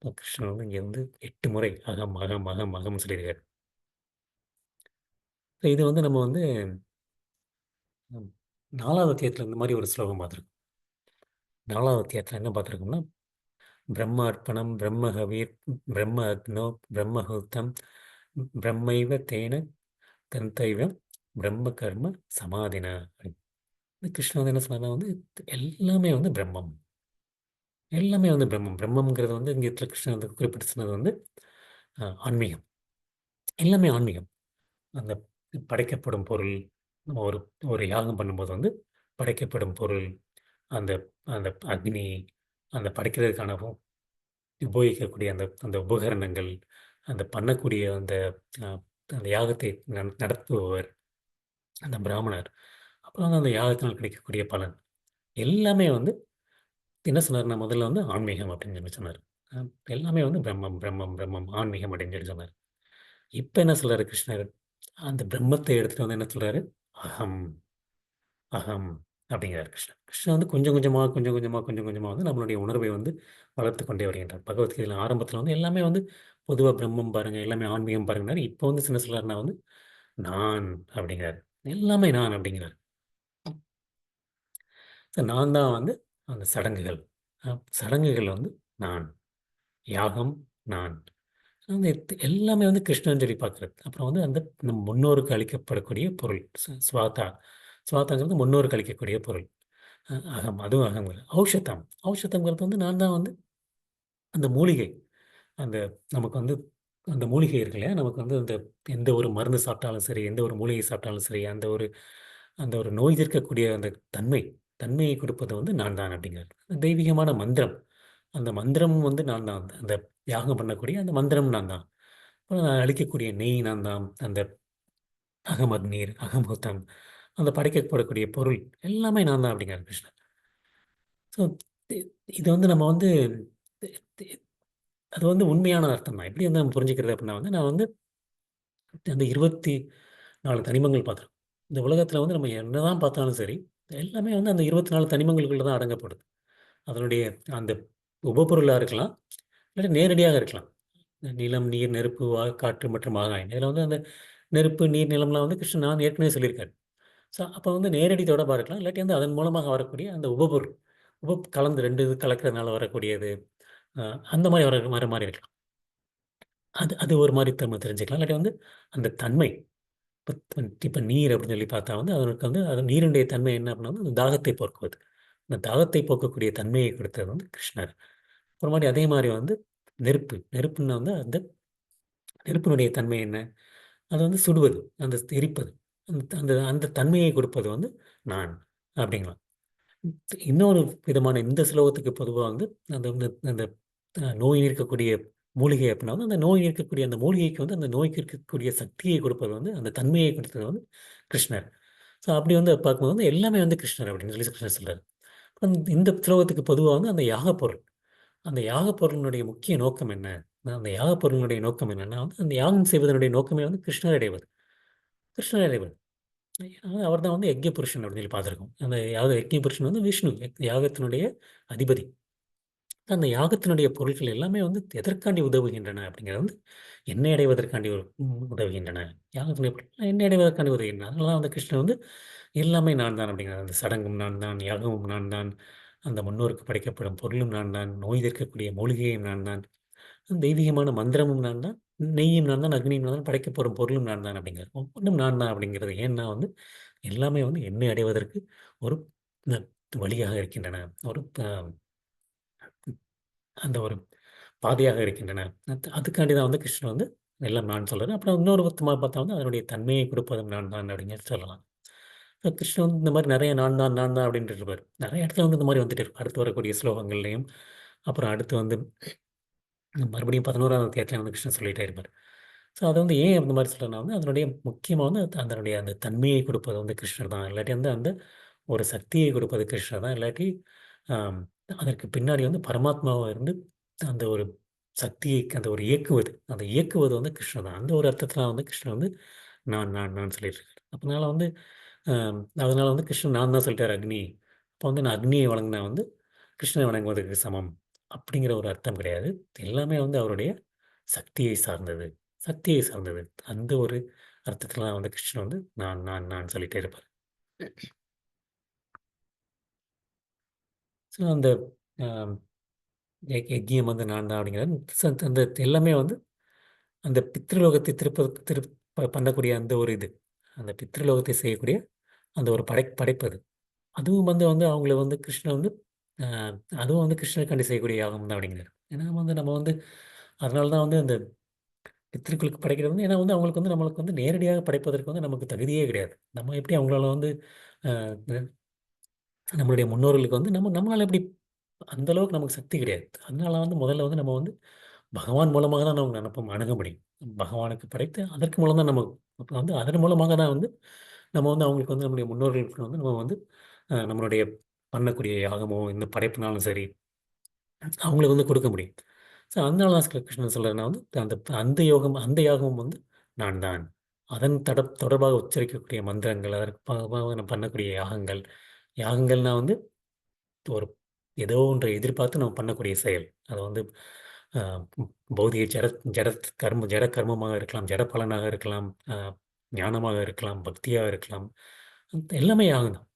இப்ப கிருஷ்ணர் வந்து இங்க வந்து 8 முறை அகம், அகம், அகம், அகம்னு சொல்லியிருக்காரு. இது வந்து நம்ம வந்து ம் 4வது அத்தியாயத்துல இந்த மாரி ஒரு ஸ்லோகம் பார்த்துருக்கோம். 4வது அத்தியாயத்துல என்ன பார்த்துருக்கோம்னா, பிரம்மார்ப்பணம், பிரம்மஹவிர், பிரம்ம அக்னோ, பிரம்மஹூத்தம், பிரம்மைவ தேன கந்தைவம், பிரம்ம கர்ம சமாதினா. கிருஷ்ணர் வந்து என்ன சொன்னார்னா வந்து எல்லாமே வந்து பிரம்மம். எல்லாமே வந்து பிரம்மம். பிரம்மம்ங்கிறது வந்து இங்க கிருஷ்ணர் வந்து குறிப்பிட்டு சொன்னது வந்து ஆன்மீகம். எல்லாமே ஆன்மீகம். அந்த படைக்கப்படும் பொருள், நம்ம ஒரு ஒரு யாகம் பண்ணும்போது வந்து படைக்கப்படும் பொருள், அந்த அந்த அக்னி, அந்த படைக்கிறதுக்கான உபயோகிக்கக்கூடிய அந்த அந்த உபகரணங்கள், அந்த பண்ணக்கூடிய அந்த அ அந்த யாகத்தை நடத்துபவர், அந்த பிராமணர், அப்புறம் வந்து அந்த யாகத்தினால் கிடைக்கக்கூடிய பலன். எல்லாமே வந்து என்ன சொன்னாருன்னா, முதல்ல வந்து ஆன்மீகம் அப்படின்னு சொல்லி சொன்னாரு. அ எல்லாமே வந்து பிரம்மம், பிரம்மம், பிரம்மம், ஆன்மீகம் அப்படின்னு சொல்லி சொன்னாரு. இப்ப என்ன சொல்றாரு கிருஷ்ணர்? அந்த பிரம்மத்தை எடுத்துட்டு வந்து என்ன சொல்றாரு? அகம், அகம் அப்படிங்கிறார் கிருஷ்ணர். கிருஷ்ணர் வந்து கொஞ்சம் கொஞ்சமா, கொஞ்சம் கொஞ்சமா, கொஞ்சம் கொஞ்சமா வந்து நம்மளுடைய உணர்வை வந்து வளர்த்துக் கொண்டே வருகின்றார். பகவத்கீதையில ஆரம்பத்தில வந்து எல்லாமே வந்து பொதுவா பிரம்மம் பாருங்க, எல்லாமே ஆன்மீகம் பாருங்கன்னாரு. இப்ப வந்து என்ன சொல்றாருன்னா வந்து, நான் அப்படிங்கிறாரு. எல்லாமே நான் அப்படிங்கிறாரு. நான் தான் வந்து அந்த சடங்குகள். சடங்குகள் வந்து நான். யாகம் நான். அந்த எல்லாமே வந்து கிருஷ்ணன்னு சொல்லி பார்க்குறது. அப்புறம் வந்து அந்த நம் முன்னோருக்கு அளிக்கப்படக்கூடிய பொருள். ஸ்வாதா. ஸ்வாதாங்கிறது முன்னோருக்கு அளிக்கக்கூடிய பொருள். அகம் அதுவும் அகங்கிறது. ஔஷதம். ஔஷதம்ங்கிறது வந்து நான் தான் வந்து அந்த மூலிகை. அந்த நமக்கு வந்து அந்த மூலிகை இருக்கு இல்லையா? நமக்கு வந்து அந்த எந்த ஒரு மருந்து சாப்பிட்டாலும் சரி, எந்த ஒரு மூலிகை சாப்பிட்டாலும் சரி, அந்த ஒரு நோய் தீர்க்கக்கூடிய அந்த தன்மையை கொடுப்பது வந்து நான் தான் அப்படிங்கிறது. தெய்வீகமான மந்திரம். அந்த மந்திரம் வந்து நான் தான். அந்த யாகம் பண்ணக்கூடிய அந்த மந்திரம் நான் தான். அப்புறம் நான் அளிக்கக்கூடிய நெய் நான் தான். அந்த அகமக்நீர், அகமுகத்தம், அந்த படைக்கப்படக்கூடிய பொருள் எல்லாமே நான் தான் அப்படிங்கிறார் கிருஷ்ணர். ஸோ இது வந்து நம்ம வந்து தி- தி- அது வந்து உண்மையான அர்த்தம் தான். எப்படி வந்து நம்ம புரிஞ்சுக்கிறது அப்படின்னா வந்து நான் வந்து அந்த 24 தனிமங்கள் பார்த்துருக்கோம். இந்த உலகத்தில் வந்து நம்ம என்னதான் பார்த்தாலும் சரி, எல்லாமே வந்து அந்த 24 தனிமங்களுக்குள்ள தான் அடங்கப்படுது. அதனுடைய அந்த உபப்பொருளாக இருக்கலாம், இல்லாட்டி நேரடியாக இருக்கலாம். நிலம், நீர், நெருப்பு, காற்று மற்றும் ஆகாயம். இதில் வந்து அந்த நெருப்பு, நீர், நிலம்லாம் வந்து கிருஷ்ணன் நான் ஏற்கனவே சொல்லியிருக்காரு. ஸோ அப்போ வந்து நேரடி தொடர்பா இருக்கலாம். இல்லாட்டி வந்து அதன் மூலமாக வரக்கூடிய அந்த உபபொருள். கலந்து 2 இது கலக்கிறதுனால வரக்கூடியது. அ அந்த மாரி வர மாரி இருக்கலாம். அது அது ஒரு மாரி நம்ம தெரிஞ்சுக்கலாம். இல்லாட்டி வந்து அந்த தன்மை. இப்ப நீர் அப்படின்னு சொல்லி பார்த்தா வந்து அதற்கு வந்து அது நீரினுடைய தன்மை என்ன அப்படின்னா வந்து அந்த தாகத்தை போக்குவது. அந்த தாகத்தை போக்கக்கூடிய தன்மையை கொடுத்தது வந்து கிருஷ்ணர். ஒரு மாரி அதே மாரி வந்து நெருப்பு. நெருப்புன்னா வந்து அந்த நெருப்பினுடைய தன்மை என்ன? அது வந்து சுடுவது, அந்த எரிப்பது. அந்த அந்த அந்த தன்மையை கொடுப்பது வந்து நான் அப்படிங்கலாம். இன்னொரு விதமான இந்த ஸ்லோகத்துக்கு பொதுவா வந்து அந்த வந்து அந்த நோய் இருக்கக்கூடிய மூலிகை அப்படின்னா வந்து அந்த நோய் இருக்கக்கூடிய அந்த மூலிகைக்கு வந்து அந்த நோய்க்கு இருக்கக்கூடிய சக்தியை கொடுப்பது வந்து அந்த தன்மையை கொடுத்தது வந்து கிருஷ்ணர். ஸோ அப்படி வந்து பார்க்கும்போது வந்து எல்லாமே வந்து கிருஷ்ணர் அப்படின்னு சொல்லி கிருஷ்ணர் சொல்றாரு. இந்த ஸ்லோகத்துக்கு பொதுவா வந்து அந்த யாகப்பொருள். அந்த யாகப்பொருளினுடைய முக்கிய நோக்கம் என்ன? அந்த யாகப்பொருளினுடைய நோக்கம் என்னன்னா வந்து அந்த யாகம் செய்வதனுடைய நோக்கமே வந்து கிருஷ்ணர் அடைவது. கிருஷ்ணர் அடைவது. அவர் தான் வந்து யக்ஞ புருஷன் அப்படின்னு சொல்லி பார்த்துருக்கோம். அந்த யக்ஞ புருஷன் வந்து விஷ்ணு. யாகத்தினுடைய அதிபதி. அந்த யாகத்தினுடைய பொருட்கள் எல்லாமே வந்து எதற்காண்டி உதவுகின்றன அப்படிங்கிறது வந்து என்னை அடைவதற்காண்டி உதவுகின்றன. யாகத்தினுடைய பொருட்கள் என்னை அடைவதற்காண்டி உதவுகின்றன. அதனால தான் வந்து கிருஷ்ணன் வந்து எல்லாமே நான் தான் அப்படிங்கிறார். அந்த சடங்கும் நான் தான், யாகமும் நான் தான், அந்த முன்னோருக்கு படைக்கப்படும் பொருளும் நான் தான், நோய் தீர்க்கக்கூடிய மூலிகையும் நான் தான், தெய்வீகமான மந்திரமும் நான் தான், நெய்யும் நான் தான், அக்னியும் நான் தான், படைக்கப்படும் பொருளும் நான் தான் அப்படிங்கிறார். ஒவ்வொன்றும் நான் தான் அப்படிங்கிறது ஏன்னா வந்து எல்லாமே வந்து என்னை அடைவதற்கு ஒரு அ வழியாக இருக்கின்றன. ஒரு அந்த ஒரு பாதையாக இருக்கின்றன. அதுக்காண்டி தான் வந்து கிருஷ்ணன் வந்து எல்லாம் நான் சொல்றாரு. அப்புறம் இன்னொரு விதமா பார்த்தா வந்து அதனுடைய தன்மையை கொடுப்பதும் நான் தான் அப்படின்னு சொல்லலாம். கிருஷ்ணன் வந்து இந்த மாரி நெறைய நான் தான், நான் தான் அப்படின்ட்டு இருப்பாரு. நெறைய இடத்துல வந்து இந்த மாரி வந்துட்டு இருக்கும். அடுத்து வரக்கூடிய ஸ்லோகங்கள்லயும், அப்புறம் அடுத்து வந்து மறுபடியும் 11ஆவது அத்தியாயத்துல வந்து கிருஷ்ணன் சொல்லிட்டே இருப்பாரு. ஸோ அது வந்து ஏன் அந்த மாரி சொல்றேன்னா வந்து அதனுடைய முக்கியமா வந்து அதனுடைய அந்த தன்மையை கொடுப்பது வந்து கிருஷ்ணர் தான். இல்லாட்டி வந்து அந்த ஒரு சக்தியை கொடுப்பது கிருஷ்ணர் தான். இல்லாட்டி ஆம், அதற்கு பின்னாடி வந்து பரமாத்மாவா இருந்து அந்த ஒரு சக்தியை அந்த ஒரு இயக்குவது வந்து கிருஷ்ணர் தான். அந்த ஒரு அர்த்தத்துல வந்து கிருஷ்ணர் வந்து நான் சொல்லிட்டு இருக்காரு. அதனால வந்து கிருஷ்ணன் நான் தான் சொல்லிட்டாரு அக்னி. அப்போ வந்து நான் அக்னியை வணங்குனா வந்து கிருஷ்ணனை வணங்குவதற்கு சமம். அப்படிங்கிற ஒரு அர்த்தம் கிடையாது. எல்லாமே வந்து அவருடைய சக்தியை சார்ந்தது. சக்தியை சார்ந்தது. அந்த ஒரு அர்த்தத்துல தான் வந்து கிருஷ்ணன் வந்து நான் சொல்லிட்டே இருப்பாரு. ஸோ அந்த அ யக்கியம் வந்து நான் தான் அப்படிங்கிறது அந்த எல்லாமே வந்து அந்த பித்ருலோகத்தை பண்ணக்கூடிய அந்த ஒரு இது. அந்த பித்ருலோகத்தை செய்யக்கூடிய அந்த ஒரு படைப்பது. அதுவும் வந்து வந்து அவங்கள வந்து கிருஷ்ணன் வந்து அ அதுவும் வந்து கிருஷ்ணருக்காண்டி செய்யக்கூடிய யாகம் தான் அப்படிங்கிறாரு. ஏன்னா வந்து நம்ம வந்து அதனால தான் வந்து அந்த பித்ருக்களுக்கு படைக்கிறது வந்து ஏன்னா வந்து அவங்களுக்கு வந்து நம்மளுக்கு வந்து நேரடியாக படைப்பதற்கு வந்து நமக்கு தகுதியே கிடையாது. நம்ம எப்படி அவங்களால வந்து அ நம்மளுடைய முன்னோர்களுக்கு வந்து நம்மளால எப்படி அந்த அளவுக்கு நமக்கு சக்தி கிடையாது. அதனால வந்து முதல்ல வந்து நம்ம வந்து பகவான் மூலமாக தான் நம்ம அணுக முடியும். பகவானுக்கு படைத்து அதற்கு மூலம் தான் நம்ம அப்ப வந்து அதன் மூலமாக தான் வந்து நம்ம வந்து அவங்களுக்கு வந்து நம்முடைய முன்னோர்களுக்கு வந்து நம்ம வந்து நம்மளுடைய பண்ணக்கூடிய யாகமோ, இந்த படைப்புனாலும் சரி, அவங்களுக்கு வந்து கொடுக்க முடியும். ஸோ அதனால தான் கிருஷ்ணன் சொல்றேன் நான் வந்து அந்த அந்த அந்த யாகமும் வந்து நான் தான். அதன் தொடர்பாக உச்சரிக்கக்கூடிய மந்திரங்கள், அதற்கு நான் பண்ணக்கூடிய யாகங்கள், யாகங்கள்னா வந்து ஒரு ஏதோ ஒன்றை எதிர்பார்த்து நம்ம பண்ணக்கூடிய செயல். அது வந்து அ பௌதிக ஜட ஜட கர்மமாக இருக்கலாம், ஜட பலனாக இருக்கலாம், ஞானமாக இருக்கலாம், பக்தியாக இருக்கலாம். எல்லாமே யாகம் தான்.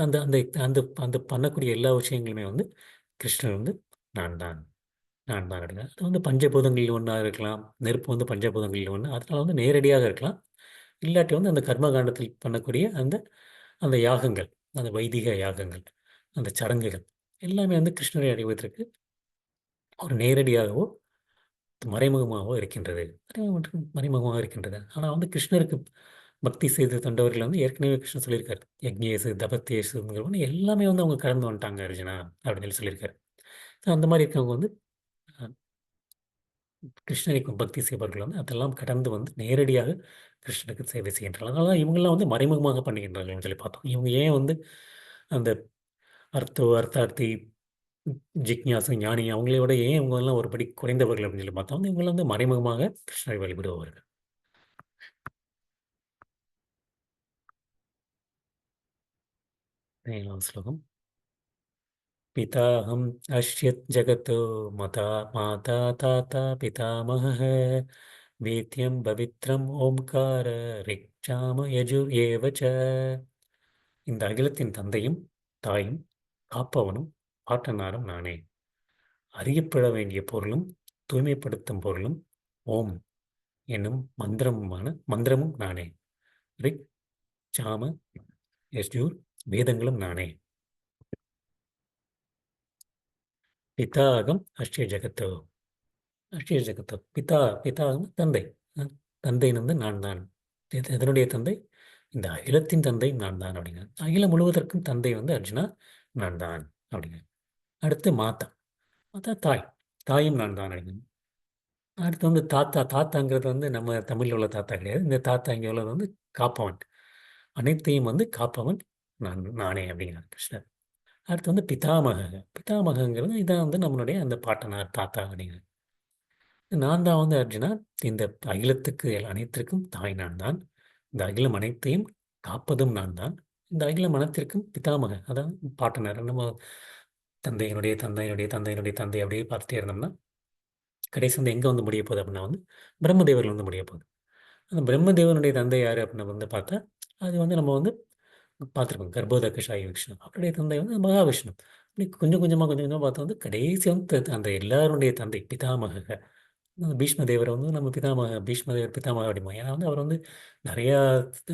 அந்த அந்த அந்த அந்த பண்ணக்கூடிய எல்லா விஷயங்களுமே வந்து கிருஷ்ணர் வந்து நான் தான், நான் தான் அப்படிங்கிறார். அது வந்து பஞ்சபூதங்களில் ஒன்றா இருக்கலாம். நெருப்பு வந்து பஞ்சபூதங்களில் ஒன்று. அதனால வந்து நேரடியாக இருக்கலாம். இல்லாட்டி வந்து அந்த கர்மகாண்டத்தில் பண்ணக்கூடிய அந்த அந்த யாகங்கள், அந்த வைதிக யாகங்கள், அந்த சடங்குகள் எல்லாமே வந்து கிருஷ்ணரை அடைவதற்கு ஒரு நேரடியாகவோ, மறைமுகமாகவோ இருக்கின்றது. மறைமுகமாக இருக்கின்றது. ஆனால் வந்து கிருஷ்ணருக்கு பக்தி செய்து தண்டவர்கள் வந்து ஏற்கனவே கிருஷ்ணர் சொல்லியிருக்காரு. யக்ஞேசு, தபத்தேசுங்கிறவங்க எல்லாமே வந்து அவங்க கடந்து வந்துட்டாங்க அர்ஜுனா அப்படின்னு சொல்லி சொல்லியிருக்காரு. ஸோ அந்த மாதிரி இருக்கவங்க வந்து அ கிருஷ்ணரை பக்தி செய்பவர்கள் வந்து அதெல்லாம் கடந்து வந்து நேரடியாக கிருஷ்ணருக்கு சேவை செய்கின்றார்கள். அதனால தான் இவங்கெல்லாம் வந்து மறைமுகமாக பண்ணுகின்றார்கள்னு சொல்லி பார்த்தோம். இவங்க ஏன் வந்து அந்த அர்த்தார்த்தி, ஜிக்ஞாசு, ஞானி அவங்களை விட ஏன் இவங்கெல்லாம் ஒரு படி குறைந்தவர்கள் அப்படின்னு சொல்லி பார்த்தா வந்து இவங்கெல்லாம் வந்து மறைமுகமாக கிருஷ்ணரை வழிபடுபவர்கள். 7வது ஸ்லோகம். पिताहम् अस्य जगतो मता माता ताता पितामहः वेद्यं पवित्रम् ओंकार ऋक्साम यजुर् एव च. இந்த அகிலத்தின் தந்தையும் தாயும் காப்பவனும் பாட்டனாரும் நானே. அறியப்பட வேண்டிய பொருளும் தூய்மைப்படுத்தும் பொருளும் ஓம் என்னும் மந்திரமும் நானே. ரிக், சாம, யஜூர் வேதங்களும் நானே. பிதாகம் அஷ்ய ஜகத்தோ. அஷ்ய ஜகத்தோ பிதா, பிதாகம் தந்தை. அஹ் தந்தைன்னு வந்து நான் தான். எதனுடைய தந்தை? இந்த அகிலத்தின் தந்தை நான் தான் அப்படிங்க. அகிலம் முழுவதற்கும் தந்தை வந்து அர்ஜுனா நான் தான் அப்படிங்க. அடுத்து மாதா. மாதா தாய். தாயும் நான் தான் அப்படிங்க. அடுத்து வந்து தாத்தா. தாத்தாங்கிறது வந்து நம்ம தமிழில் உள்ள தாத்தா கிடையாது. இந்த தாத்தா இங்கே உள்ளது வந்து காப்பவன். அனைத்தையும் வந்து காப்பவன் நானே அப்படிங்கிறார் கிருஷ்ணர். அடுத்து வந்து பிதாமக. பிதாமகங்கிறது இதான் வந்து நம்மளுடைய அந்த பாட்டனார் தாத்தா அப்படிங்கிறது. நான் தான் வந்து அர்ஜுனா இந்த அகிலத்துக்கு அனைத்திற்கும் தாய் நான் தான். இந்த அகிலம் அனைத்தையும் காப்பதும் நான் தான். இந்த அகிலம் அனைத்திற்கும் பிதாமக அதான் பாட்டனார். நம்ம தந்தையினுடைய தந்தையினுடைய தந்தையினுடைய தந்தை அப்படியே பார்த்துட்டே இருந்தோம்னா கடைசி வந்து எங்கே வந்து முடிய போகுது அப்படின்னா வந்து பிரம்மதேவர்கள் வந்து முடிய போகுது. அந்த பிரம்மதேவனுடைய தந்தை யார் அப்படின்னு வந்து பார்த்தா அது வந்து நம்ம வந்து பார்த்துருப்போம். கர்ப்போதகஷாயி விஷ்ணு. அவருடைய தந்தை வந்து மகாவிஷ்ணு. அப்படி கொஞ்சம் கொஞ்சமாக கொஞ்சம் கொஞ்சமாக பார்த்தா வந்து கடைசி வந்து அந்த எல்லாருடைய தந்தை பிதாமக பீஷ்ம தேவரை வந்து நம்ம பீஷ்ம தேவர் பிதாமக அப்படிம்போம். ஏன்னா வந்து அவர் வந்து நிறையா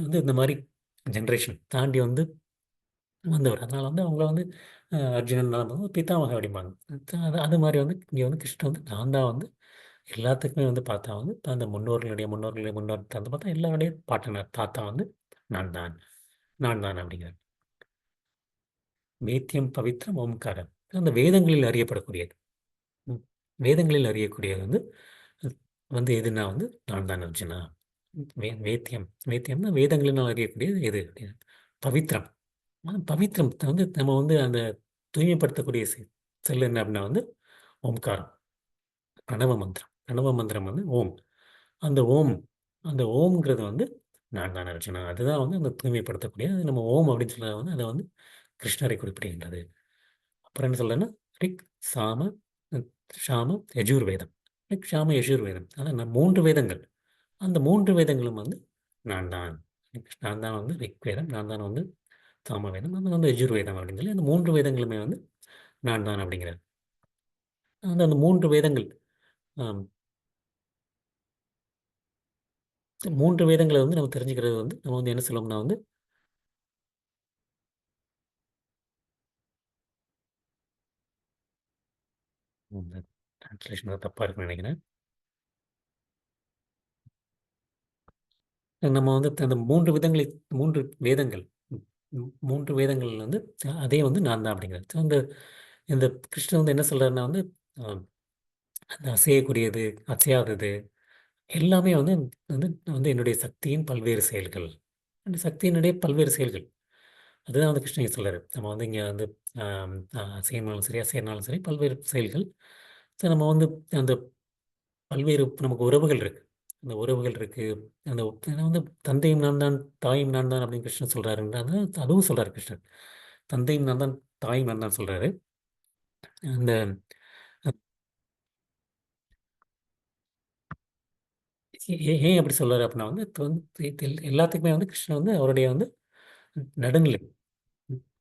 வந்து இந்த மாதிரி ஜென்ரேஷன் தாண்டி வந்து வந்தவர். அதனால வந்து அவங்கள வந்து அர்ஜுனன் வந்து பிதாமக அப்படிம்பாங்க. அது அது மாதிரி வந்து இங்கே வந்து கிருஷ்ணன் வந்து நான் தான் வந்து எல்லாத்துக்குமே வந்து பார்த்தா வந்து அந்த முன்னோர்களுடைய முன்னோர் தந்து பார்த்தா எல்லாருடைய பாட்டனர் தாத்தா வந்து நான் தான், நான் தான் அப்படிங்கிறார். வேத்தியம் பவித்ரம் ஓம்காரம் அந்த வேதங்களில் அறியப்படக்கூடியது. ம். வேதங்களில் அறியக்கூடியது வந்து வந்து எதுனா வந்து நான் தான் அர்ஜுனா. வேத்தியம் வேத்தியம்னா வேதங்களினால் அறியக்கூடியது எது அப்படின்னு. பவித்ரம். பவித்ரம் வந்து நம்ம வந்து அந்த தூய்மைப்படுத்தக்கூடிய செல் என்ன அப்படின்னா வந்து ஓம்காரம். பிரணவ மந்திரம். பிரணவ மந்திரம் வந்து ஓம். அந்த ஓம் அந்த ஓம்ங்கிறது வந்து நான் தான் அர்ஜுனா. அதுதான் வந்து அந்த தூய்மைப்படுத்தக்கூடிய அது நம்ம ஓம் அப்படின்னு சொல்றது வந்து அதை வந்து கிருஷ்ணரை குறிப்பிடுகின்றது. அப்புறம் என்ன சொல்றேன்னா ரிக், சாம, அஹ், ஷாம, யஜுர்வேதம். ரிக், ஷாம, யஜுர்வேதம். அதான் நான் 3 வேதங்கள். அந்த 3 வேதங்களும் வந்து நான் தான். நான் தான் வந்து ரிக் வேதம், நான் தான் வந்து சாமவேதம், நான் தான் வந்து யஜுர்வேதம் அப்படின்னு சொல்லி அந்த 3 வேதங்களுமே வந்து நான் தான் அப்படிங்கிறார். அந்த அந்த 3 வேதங்கள் ஆம், 3 வேதங்களை வந்து நம்ம தெரிஞ்சுக்கிறது வந்து நம்ம வந்து என்ன சொல்லணும்னா வந்து இந்த டிரான்ஸ்லேஷன் தான் தப்பாக இருக்குன்னு நினைக்கிறேன். நம்ம வந்து அந்த 3 விதங்களை 3 வேதங்கள் 3 வேதங்கள் வந்து அதே வந்து நான் தான் அப்படிங்கிறது. So, அந்த இந்த கிருஷ்ணன் வந்து என்ன சொல்றாருன்னா வந்து அ அந்த அசையக்கூடியது, அசையாதது எல்லாமே வந்து வந்து வந்து என்னுடைய சக்தியின் பல்வேறு செயல்கள். அந்த சக்தியினுடைய பல்வேறு செயல்கள். அதுதான் வந்து கிருஷ்ணன் இங்க சொல்றாரு. நம்ம வந்து இங்க வந்து அசையனாலும் சரி, அசையனாலும் சரி பல்வேறு செயல்கள். ஸோ நம்ம வந்து அந்த பல்வேறு நமக்கு உறவுகள் இருக்கு. அந்த உறவுகள் இருக்கு. அந்த ஏன்னா வந்து தந்தையும் நான் தான், தாயும் நான் தான் அப்படின்னு கிருஷ்ணன் சொல்றாருன்றது அதுவும் சொல்றாரு கிருஷ்ணர். தந்தையும் நான் தான், தாயும் நான் தான் சொல்றாரு. அந்த ஏன் அப்படி சொல்றாரு அப்படின்னா வந்து இப்ப வந்து எல்லாத்துக்குமே வந்து கிருஷ்ணன் வந்து அவருடைய வந்து நடுநிலை.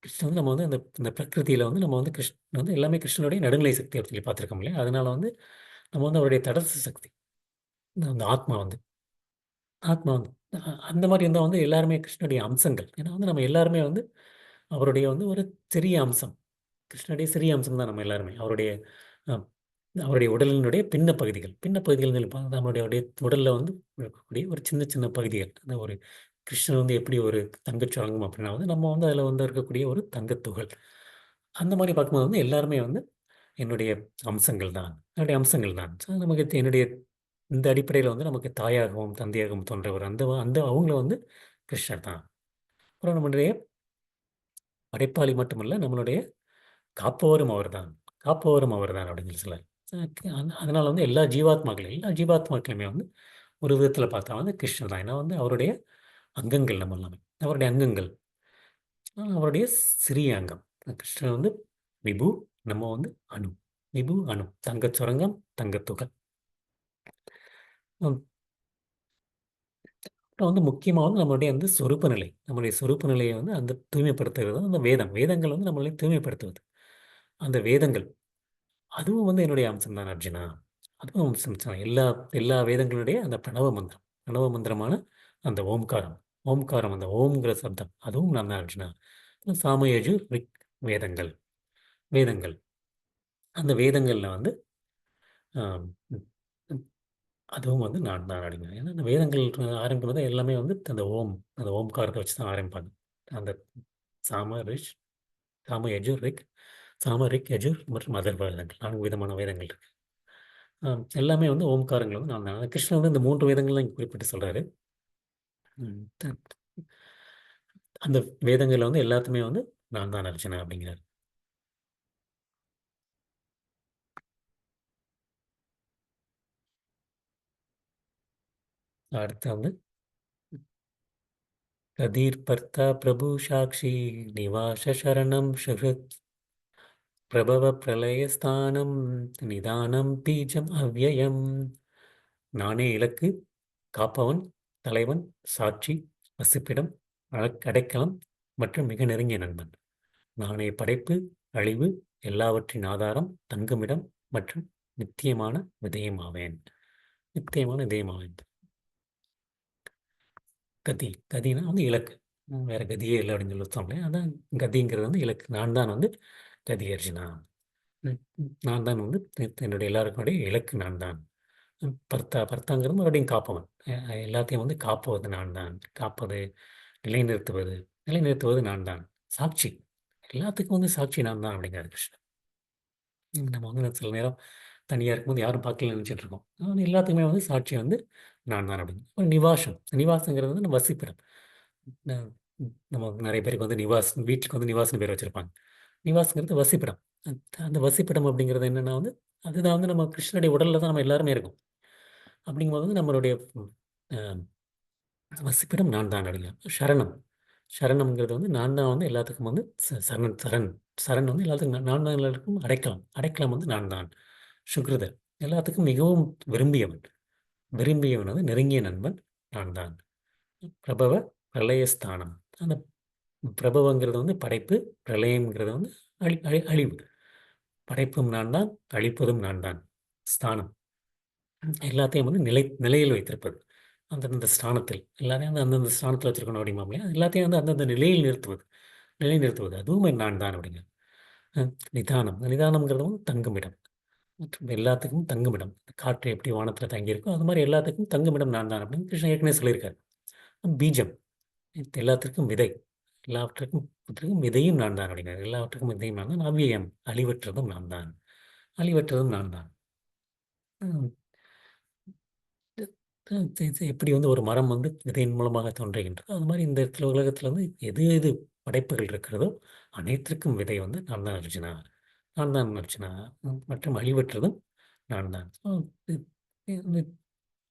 கிருஷ்ணன் வந்து நம்ம வந்து அந்த இந்த பிரகிருதியில வந்து நம்ம வந்து கிருஷ்ணன் வந்து எல்லாமே கிருஷ்ணனுடைய நடுநிலை சக்தி அப்படின்னு சொல்லி பார்த்துருக்கோம் இல்லையா? அதனால வந்து நம்ம வந்து அவருடைய தடஸ்த சக்தி. அந்த ஆத்மா வந்து ஆத்மா வந்து அந்த மாதிரி இருந்தால் வந்து எல்லாருமே கிருஷ்ணனுடைய அம்சங்கள். ஏன்னா வந்து நம்ம எல்லாருமே வந்து அவருடைய வந்து ஒரு சிறிய அம்சம். கிருஷ்ணனுடைய சிறிய அம்சம் தான் நம்ம எல்லாருமே. அ அவருடைய உடலினுடைய பின்ன பகுதிகள். பின்ன பகுதிகள்னு சொல்லி பார்த்தா நம்மளுடைய உடல்ல வந்து இருக்கக்கூடிய ஒரு சின்ன சின்ன பகுதிகள். அந்த ஒரு கிருஷ்ணன் வந்து எப்படி ஒரு தங்கச் சுரங்கம் அப்படின்னா வந்து நம்ம வந்து அதில வந்து இருக்கக்கூடிய ஒரு தங்கத் துகள். அந்த மாரி பார்க்கும்போது வந்து எல்லாருமே வந்து என்னுடைய அம்சங்கள் தான். என்னுடைய அம்சங்கள் தான். ஸோ நமக்கு என்னுடைய இந்த அடிப்படையில வந்து நமக்கு தாயாகவும், தந்தையாகவும் தோன்றவர் அந்த அந்த அவங்களும் வந்து கிருஷ்ணர் தான். அப்புறம் நம்முடைய படைப்பாளி மட்டுமல்ல, நம்மளுடைய காப்பவரும் அவர்தான். காப்பவரும் அவர்தான் அப்படின்னு சொல்லலாம். அதனால வந்து எல்லா ஜீவாத்மாக்களுமே வந்து ஒரு விதத்தில பார்த்தா வந்து கிருஷ்ணர் தான். ஏன்னா வந்து அவருடைய அங்கங்கள் நம்ம எல்லாமே. அவருடைய அங்கங்கள். அவருடைய சிறிய அங்கம். கிருஷ்ணர் வந்து விபு, நம்ம வந்து அணு. விபு, அணு. தங்கச் சுரங்கம், தங்கத் துகள். ம். அப்புறம் வந்து முக்கியமா வந்து நம்மளுடைய வந்து சொரூப நிலை. நம்முடைய சொரூப நிலையை வந்து அந்த தூய்மைப்படுத்துறது தான் அந்த வேதம். வேதங்கள் வந்து நம்மளை தூய்மைப்படுத்துவது. அந்த வேதங்கள், அதுவும் வந்து என்னுடைய அம்சம் தான் அர்ஜுனா. அதுவும் அம்சம் தான். எல்லா எல்லா வேதங்களுடைய அந்த பிரணவ மந்திரம். பிரணவ மந்திரமான அந்த ஓம்காரம். ஓம்காரம் அந்த ஓம்ங்கிற சப்தம். அதுவும் நான் தான் அர்ஜுனா. சாமயஜு, ரிக் வேதங்கள். வேதங்கள். அந்த வேதங்கள்ல வந்து ஆம், ம், ம், அதுவும் வந்து நான் தான் அப்படிங்கிறேன். ஏன்னா அந்த வேதங்கள் ஆரம்பிக்கும்போது எல்லாமே வந்து அந்த ஓம்காரத்தை வச்சு தான் ஆரம்பிப்பாங்க. அந்த சாம, ரிஷ், சாம, யஜுர், ரிக், சாம, ரிக், யஜுர் மற்றும் அதர் வேதங்கள். 4 விதமான வேதங்கள் இருக்கு. எல்லாமே வந்து ஓம்காரங்கள் வந்து நான் தான். கிருஷ்ணர் வந்து இந்த 3 வேதங்கள்லாம் இங்க குறிப்பிட்டு சொல்றாரு. ம், த- அந்த வேதங்கள்ல வந்து எல்லாத்துமே வந்து நான் தான் அர்ச்சனா அப்படிங்கிறாரு. அடுத்து வந்து கதீர் பர்த்தா பிரபு சாக்ஷி நிவாச சரணம் சுஹ்ருத் பிரபவ பிரளயஸ்தானம் நிதானம் பீஜம் அவ்யயம். நானே இலக்கு, காப்பவன், தலைவன், சாட்சி, வசிப்பிடம், அடைக்கலம் மற்றும் மிக நெருங்கிய நண்பன். நானே படைப்பு, அழிவு, எல்லாவற்றின் ஆதாரம், தங்குமிடம் மற்றும் நித்தியமான விதயமாவேன். நித்தியமான விதயமாவேன். கதி கதினா வந்து இலக்கு. வேற கதியே இல்லை அப்படின்னு சொல்லி வச்சோம்லே அதான் கதிங்கிறது வந்து இலக்கு. நான் தான் வந்து கதி அர்ஜுனா. நான் தான் வந்து என்னுடைய எல்லாருக்குடைய இலக்கு நான் தான். பர்த்தாங்கிறது மறுபடியும் காப்பவன். எல்லாத்தையும் வந்து காப்பது நான் தான். காப்பது, நிலைநிறுத்துவது நிலைநிறுத்துவது நான் தான். சாட்சி. எல்லாத்துக்கும் வந்து சாட்சி நான் தான் அப்படிங்கிறாரு கிருஷ்ணன். நம்ம வந்து சில நேரம் தனியா இருக்கும்போது யாரும் பார்க்கலன்னு நினைச்சிட்டு இருக்கோம். ஆனா எல்லாத்துக்குமே வந்து சாட்சி வந்து நான் தான் அப்படின்னு. அப்புறம் நிவாசம். நிவாசங்கிறது வந்து நம்ம வசிப்பிடம். ந நம்ம நெறைய பேருக்கு வந்து வீட்டுக்கு வந்து நிவாஸ்ன்னு பேர் வச்சிருப்பாங்க. நிவாஸ்ங்கிறது வசிப்பிடம். அந்த வசிப்பிடம் அப்படிங்கிறது என்னன்னா வந்து, அதுதான் வந்து நம்ம கிருஷ்ணனுடைய உடல்ல தான் நம்ம எல்லாருமே இருக்கோம். அப்படிங்கும்போது வந்து நம்மளுடைய அ வசிப்பிடம் நான் தான் அப்படிங்க. சரணம். சரணம்ங்கிறது வந்து நான் தான் வந்து எல்லாத்துக்கும் வந்து சரண் சரண். சரண் வந்து எல்லாத்துக்கும் நான் தான் எல்லாருக்கும் அடைக்கலம். அடைக்கலம் வந்து நான் தான். சுக்ருதர். எல்லாத்துக்கும் மிகவும் விரும்பியவன். விரும்பியவன் வந்து நெருங்கிய நண்பன் நான் தான். பிரபவ பிரளயஸ்தானம். அந்த பிரபவங்கிறது வந்து படைப்பு, பிரளயம்ங்கிறது வந்து அழிவு. படைப்பும் நான் தான், அழிப்பதும் நான் தான். ஸ்தானம். எல்லாத்தையும் வந்து நிலையில் வைத்திருப்பது. அந்தந்த ஸ்தானத்தில். எல்லாரையும் வந்து அந்தந்த ஸ்தானத்தில வச்சிருக்கணும் அப்படிம்பாங்க இல்லையா? எல்லாத்தையும் வந்து அந்தந்த நிலையில் நிறுத்துவது. நிலைநிறுத்துவது. அதுவும் நான் தான் அப்படிங்க. அ நிதானம். நிதானம்ங்கிறது வந்து தங்குமிடம். மற்றும் எல்லாத்துக்கும் தங்குமிடம். காற்று எப்படி வானத்தில தங்கியிருக்கோ, அது மாரி எல்லாத்துக்கும் தங்குமிடம் நான் தான் அப்படின்னு கிருஷ்ணன் ஏற்கனவே சொல்லியிருக்காரு. பீஜம். எல்லாத்திற்கும் விதை. எல்லாவற்றுக்கும் விதையும் நான் தான் அப்படிங்கிறார். எல்லாவற்றுக்கும் விதையும் நான் தான். அவ்வியம். அழிவற்றதும் நான் தான். அழிவற்றதும் நான் தான். ம். எப்படி வந்து ஒரு மரம் வந்து விதையின் மூலமாக தோன்றுகின்றதோ, அது மாரி இந்த இடத்துல உலகத்துல வந்து எது எது படைப்புகள் இருக்கிறதோ, அனைத்திற்கும் விதை வந்து நான் தான் அர்ஜுனா. நான் தான் அர்ஜுனா. மற்றும் அழிவற்றதும் நான் தான். இ இது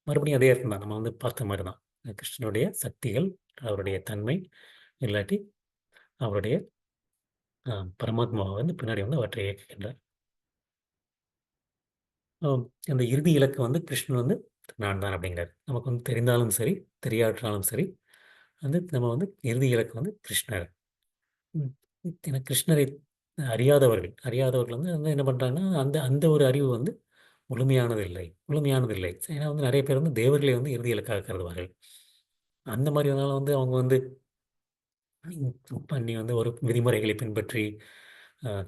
மறுபடியும் அதே அர்த்தம் தான். நம்ம வந்து பார்த்த மாரி தான். கிருஷ்ணனுடைய சக்திகள், அவருடைய தன்மை, இல்லாட்டி அவருடைய பரமாத்மாவ வந்து பின்னாடி வந்து அவற்றை இயக்குகின்றார். ஆம். அந்த இறுதி இலக்கு வந்து கிருஷ்ணன் வந்து நான் தான் அப்படிங்கிறார். நமக்கு வந்து தெரிந்தாலும் சரி, தெரியாவிட்டாலும் சரி, வந்து நம்ம வந்து இறுதி இலக்கு வந்து கிருஷ்ணர். ம். ஏன்னா கிருஷ்ணரை அறியாதவர்கள் அறியாதவர்கள் வந்து என்ன பண்ணுறாங்கன்னா அந்த அந்த ஒரு அறிவு வந்து முழுமையானது இல்லை முழுமையானது இல்லை. ஏன்னா வந்து நிறைய பேர் வந்து தேவர்களை வந்து இறுதி இலக்காக கருதுவார்கள். அந்த மாதிரி வந்து அவங்க வந்து பண்ணி வந்து ஒரு விதிமுறைகளை பின்பற்றி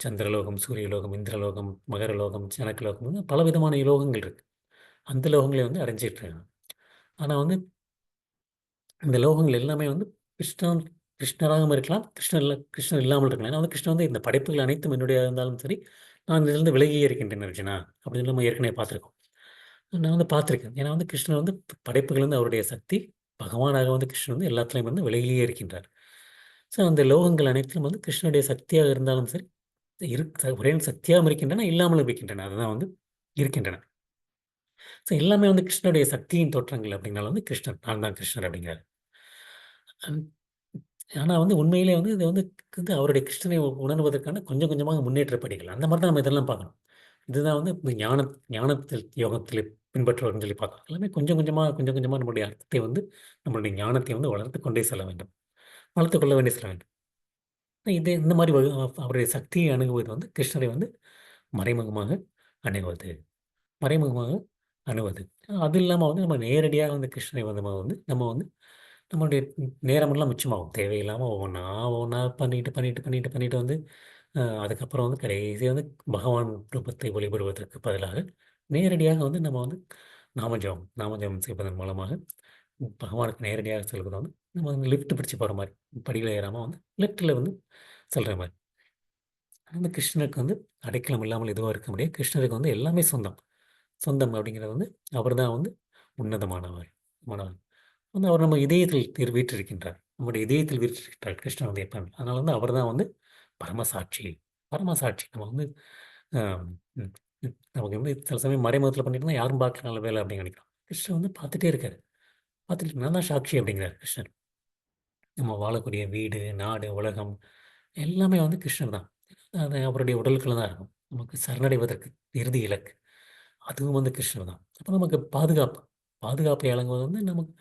சந்திரலோகம், சூரியலோகம், இந்திரலோகம், மகரலோகம், ஜனகலோகம் வந்து பலவிதமான லோகங்கள் இருக்கு. அந்த லோகங்களை வந்து அடைஞ்சிட்டு இருக்காங்க. ஆனால் வந்து இந்த லோகங்கள் எல்லாமே வந்து கிருஷ்ணன் கிருஷ்ணராகவும் இருக்கலாம், கிருஷ்ணர் இல்லாமல் இருக்கலாம். ஏன்னா வந்து கிருஷ்ணன் வந்து இந்த படைப்புகள் அனைத்தும் என்னுடையதாக இருந்தாலும் சரி, நான் இதிலிருந்து விலகியே இருக்கின்றேன் அர்ஜுனா அப்படின்னு நம்ம ஏற்கனவே பார்த்துருக்கோம். நான் வந்து பார்த்துருக்கேன். ஏன்னா வந்து கிருஷ்ணர் வந்து படைப்புகள் வந்து அவருடைய சக்தி, பகவானாக வந்து கிருஷ்ணன் வந்து எல்லாத்துலேயும் வந்து விலகியே இருக்கின்றார். ஸோ அந்த லோகங்கள் அனைத்திலும் வந்து கிருஷ்ணனுடைய சக்தியாக இருந்தாலும் சரி, ஒரே சக்தியாகவும் இருக்கின்றன, இல்லாமலும் இருக்கின்றன. அதுதான் வந்து இருக்கின்றன. ஸோ எல்லாமே வந்து கிருஷ்ணனுடைய சக்தியின் தோற்றங்கள் அப்படின்னால வந்து கிருஷ்ணர், நான் தான் கிருஷ்ணர் அப்படிங்கிறார். ஆனா வந்து உண்மையிலே வந்து இது வந்து அவருடைய கிருஷ்ணனை உணர்வதற்கான கொஞ்சம் கொஞ்சமாக முன்னேற்ற படிகள். அந்த மாரி தான் நம்ம இதெல்லாம் பார்க்கணும். இதுதான் வந்து இந்த ஞானத்தில் யோகத்தில் பின்பற்றுவர்ன்னு சொல்லி பார்க்கணும். எல்லாமே கொஞ்சம் கொஞ்சமா, கொஞ்சம் கொஞ்சமா நம்முடைய அர்த்தத்தை வந்து நம்மளுடைய ஞானத்தை வந்து வளர்த்துக் கொண்டே செல்ல வேண்டும். வளர்த்துக் கொள்ள வேண்டிய செல்ல வேண்டும். இது இந்த மாரி அவருடைய சக்தியை அணுகுவது வந்து கிருஷ்ணரை வந்து மறைமுகமாக அணுகுவது. மறைமுகமாக அணுகுவது. அது இல்லாம வந்து நம்ம நேரடியாக வந்து கிருஷ்ணரை வந்து நம்ம வந்து நம்மளுடைய நேரமெல்லாம் மிச்சமாகும். தேவையில்லாம ஒவ்வொன்னா ஒவ்வொன்னா பண்ணிட்டு, பண்ணிட்டு, பண்ணிட்டு, பண்ணிட்டு வந்து அதுக்கப்புறம் வந்து கடைசியா வந்து பகவான் ரூபத்தை வழிபடுவதற்கு பதிலாக, நேரடியாக வந்து நம்ம வந்து நாமஜெபம் செய்வதன் மூலமாக பகவானுக்கு நேரடியாக செல்வத வந்து நம்ம வந்து லிஃப்ட் பிடிச்சு போற மாரி. படியில ஏறாம வந்து லிஃப்ட்ல வந்து செல்ற மாரி. அந்த கிருஷ்ணருக்கு வந்து அடைக்கலம் இல்லாமல் எதுவும் இருக்க முடியாது. கிருஷ்ணருக்கு வந்து எல்லாமே சொந்தம். சொந்தம் அப்படிங்கிறது வந்து அவர் தான் வந்து உன்னதமானவர். மானவர். வந்து அவர் நம்ம இதயத்தில் வீற்றிருக்கின்றார். நம்முடைய இதயத்தில் வீற்றிருக்கின்றார் கிருஷ்ணன் வந்து எப்பவுமே. அதனால வந்து அவர் தான் வந்து பரமசாட்சி. பரமசாட்சி. நம்ம வந்து அ ம் ம் நமக்கு வந்து சில சமயம் மறைமுகத்தில பண்ணிட்டு இருந்தா யாரும் பார்க்கல நல்ல வேலை அப்படின்னு நினைக்கிறோம். கிருஷ்ணர் வந்து பார்த்துட்டே இருக்காரு. பார்த்துட்டு நான் தான் சாட்சி அப்படிங்கிறார் கிருஷ்ணர். நம்ம வாழக்கூடிய வீடு, நாடு, உலகம் எல்லாமே வந்து கிருஷ்ணர் தான். அது அவருடைய உடலுக்குள்ள தான் இருக்கும். நமக்கு சரணடைவதற்கு இறுதி இலக்கு. அதுவும் வந்து கிருஷ்ணர் தான். அப்ப நமக்கு பாதுகாப்பு. பாதுகாப்பை வழங்குவது வந்து நமக்கு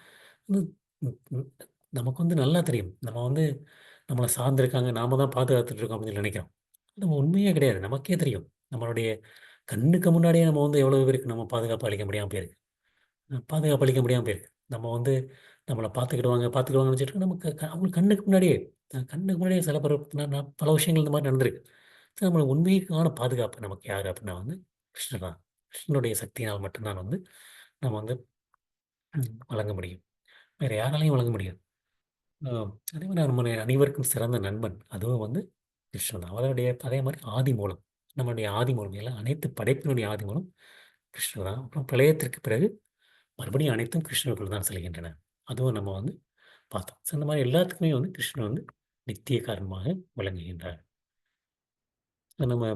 வந்து ம் ம் நமக்கு வந்து நல்லா தெரியும். நம்ம வந்து நம்மள சார்ந்திருக்காங்க. நாம தான் பாதுகாத்துட்டு இருக்கோம் அப்படின்னு சொல்லி நினைக்கிறோம். நம்ம உண்மையே கிடையாது. நமக்கே தெரியும். நம்மளுடைய கண்ணுக்கு முன்னாடியே நம்ம வந்து எவ்வளவு பேருக்கு நம்ம பாதுகாப்பு அளிக்க முடியாம போயிருக்கு. பாதுகாப்பு அளிக்க முடியாம போயிருக்கு. நம்ம வந்து நம்மள பார்த்துக்கிடுவாங்கன்னு நினைச்சிட்டு நமக்கு அவங்க கண்ணுக்கு முன்னாடியே கண்ணுக்கு முன்னாடியே சில பேர் பல விஷயங்கள் இந்த மாரி நடந்திருக்கு. நம்ம உண்மைக்கான பாதுகாப்பு நமக்கு யாரு அப்படின்னா வந்து கிருஷ்ணர் தான். கிருஷ்ணனுடைய சக்தியினால் மட்டும் தான் வந்து நம்ம வந்து வழங்க முடியும். வேற யாராலயும் வழங்க முடியாது. அ அதே மாரி நம்ம அனைவருக்கும் சிறந்த நண்பன். அதுவும் வந்து கிருஷ்ணன் தான். அவருடைய அதே மாரி ஆதி மூலம். நம்மளுடைய ஆதி மூலம் எல்லாம் அனைத்து படைப்பினுடைய ஆதி மூலம் கிருஷ்ணர் தான். அப்புறம் பிரளயத்திற்கு பிறகு மறுபடியும் அனைத்தும் கிருஷ்ணருக்குள் தான் செல்கின்றன. அதுவும் நம்ம வந்து பார்த்தோம். ஸோ இந்த மாரி எல்லாத்துக்குமே வந்து கிருஷ்ணன் வந்து நித்திய காரணமாக விளங்குகின்றார். நம்ம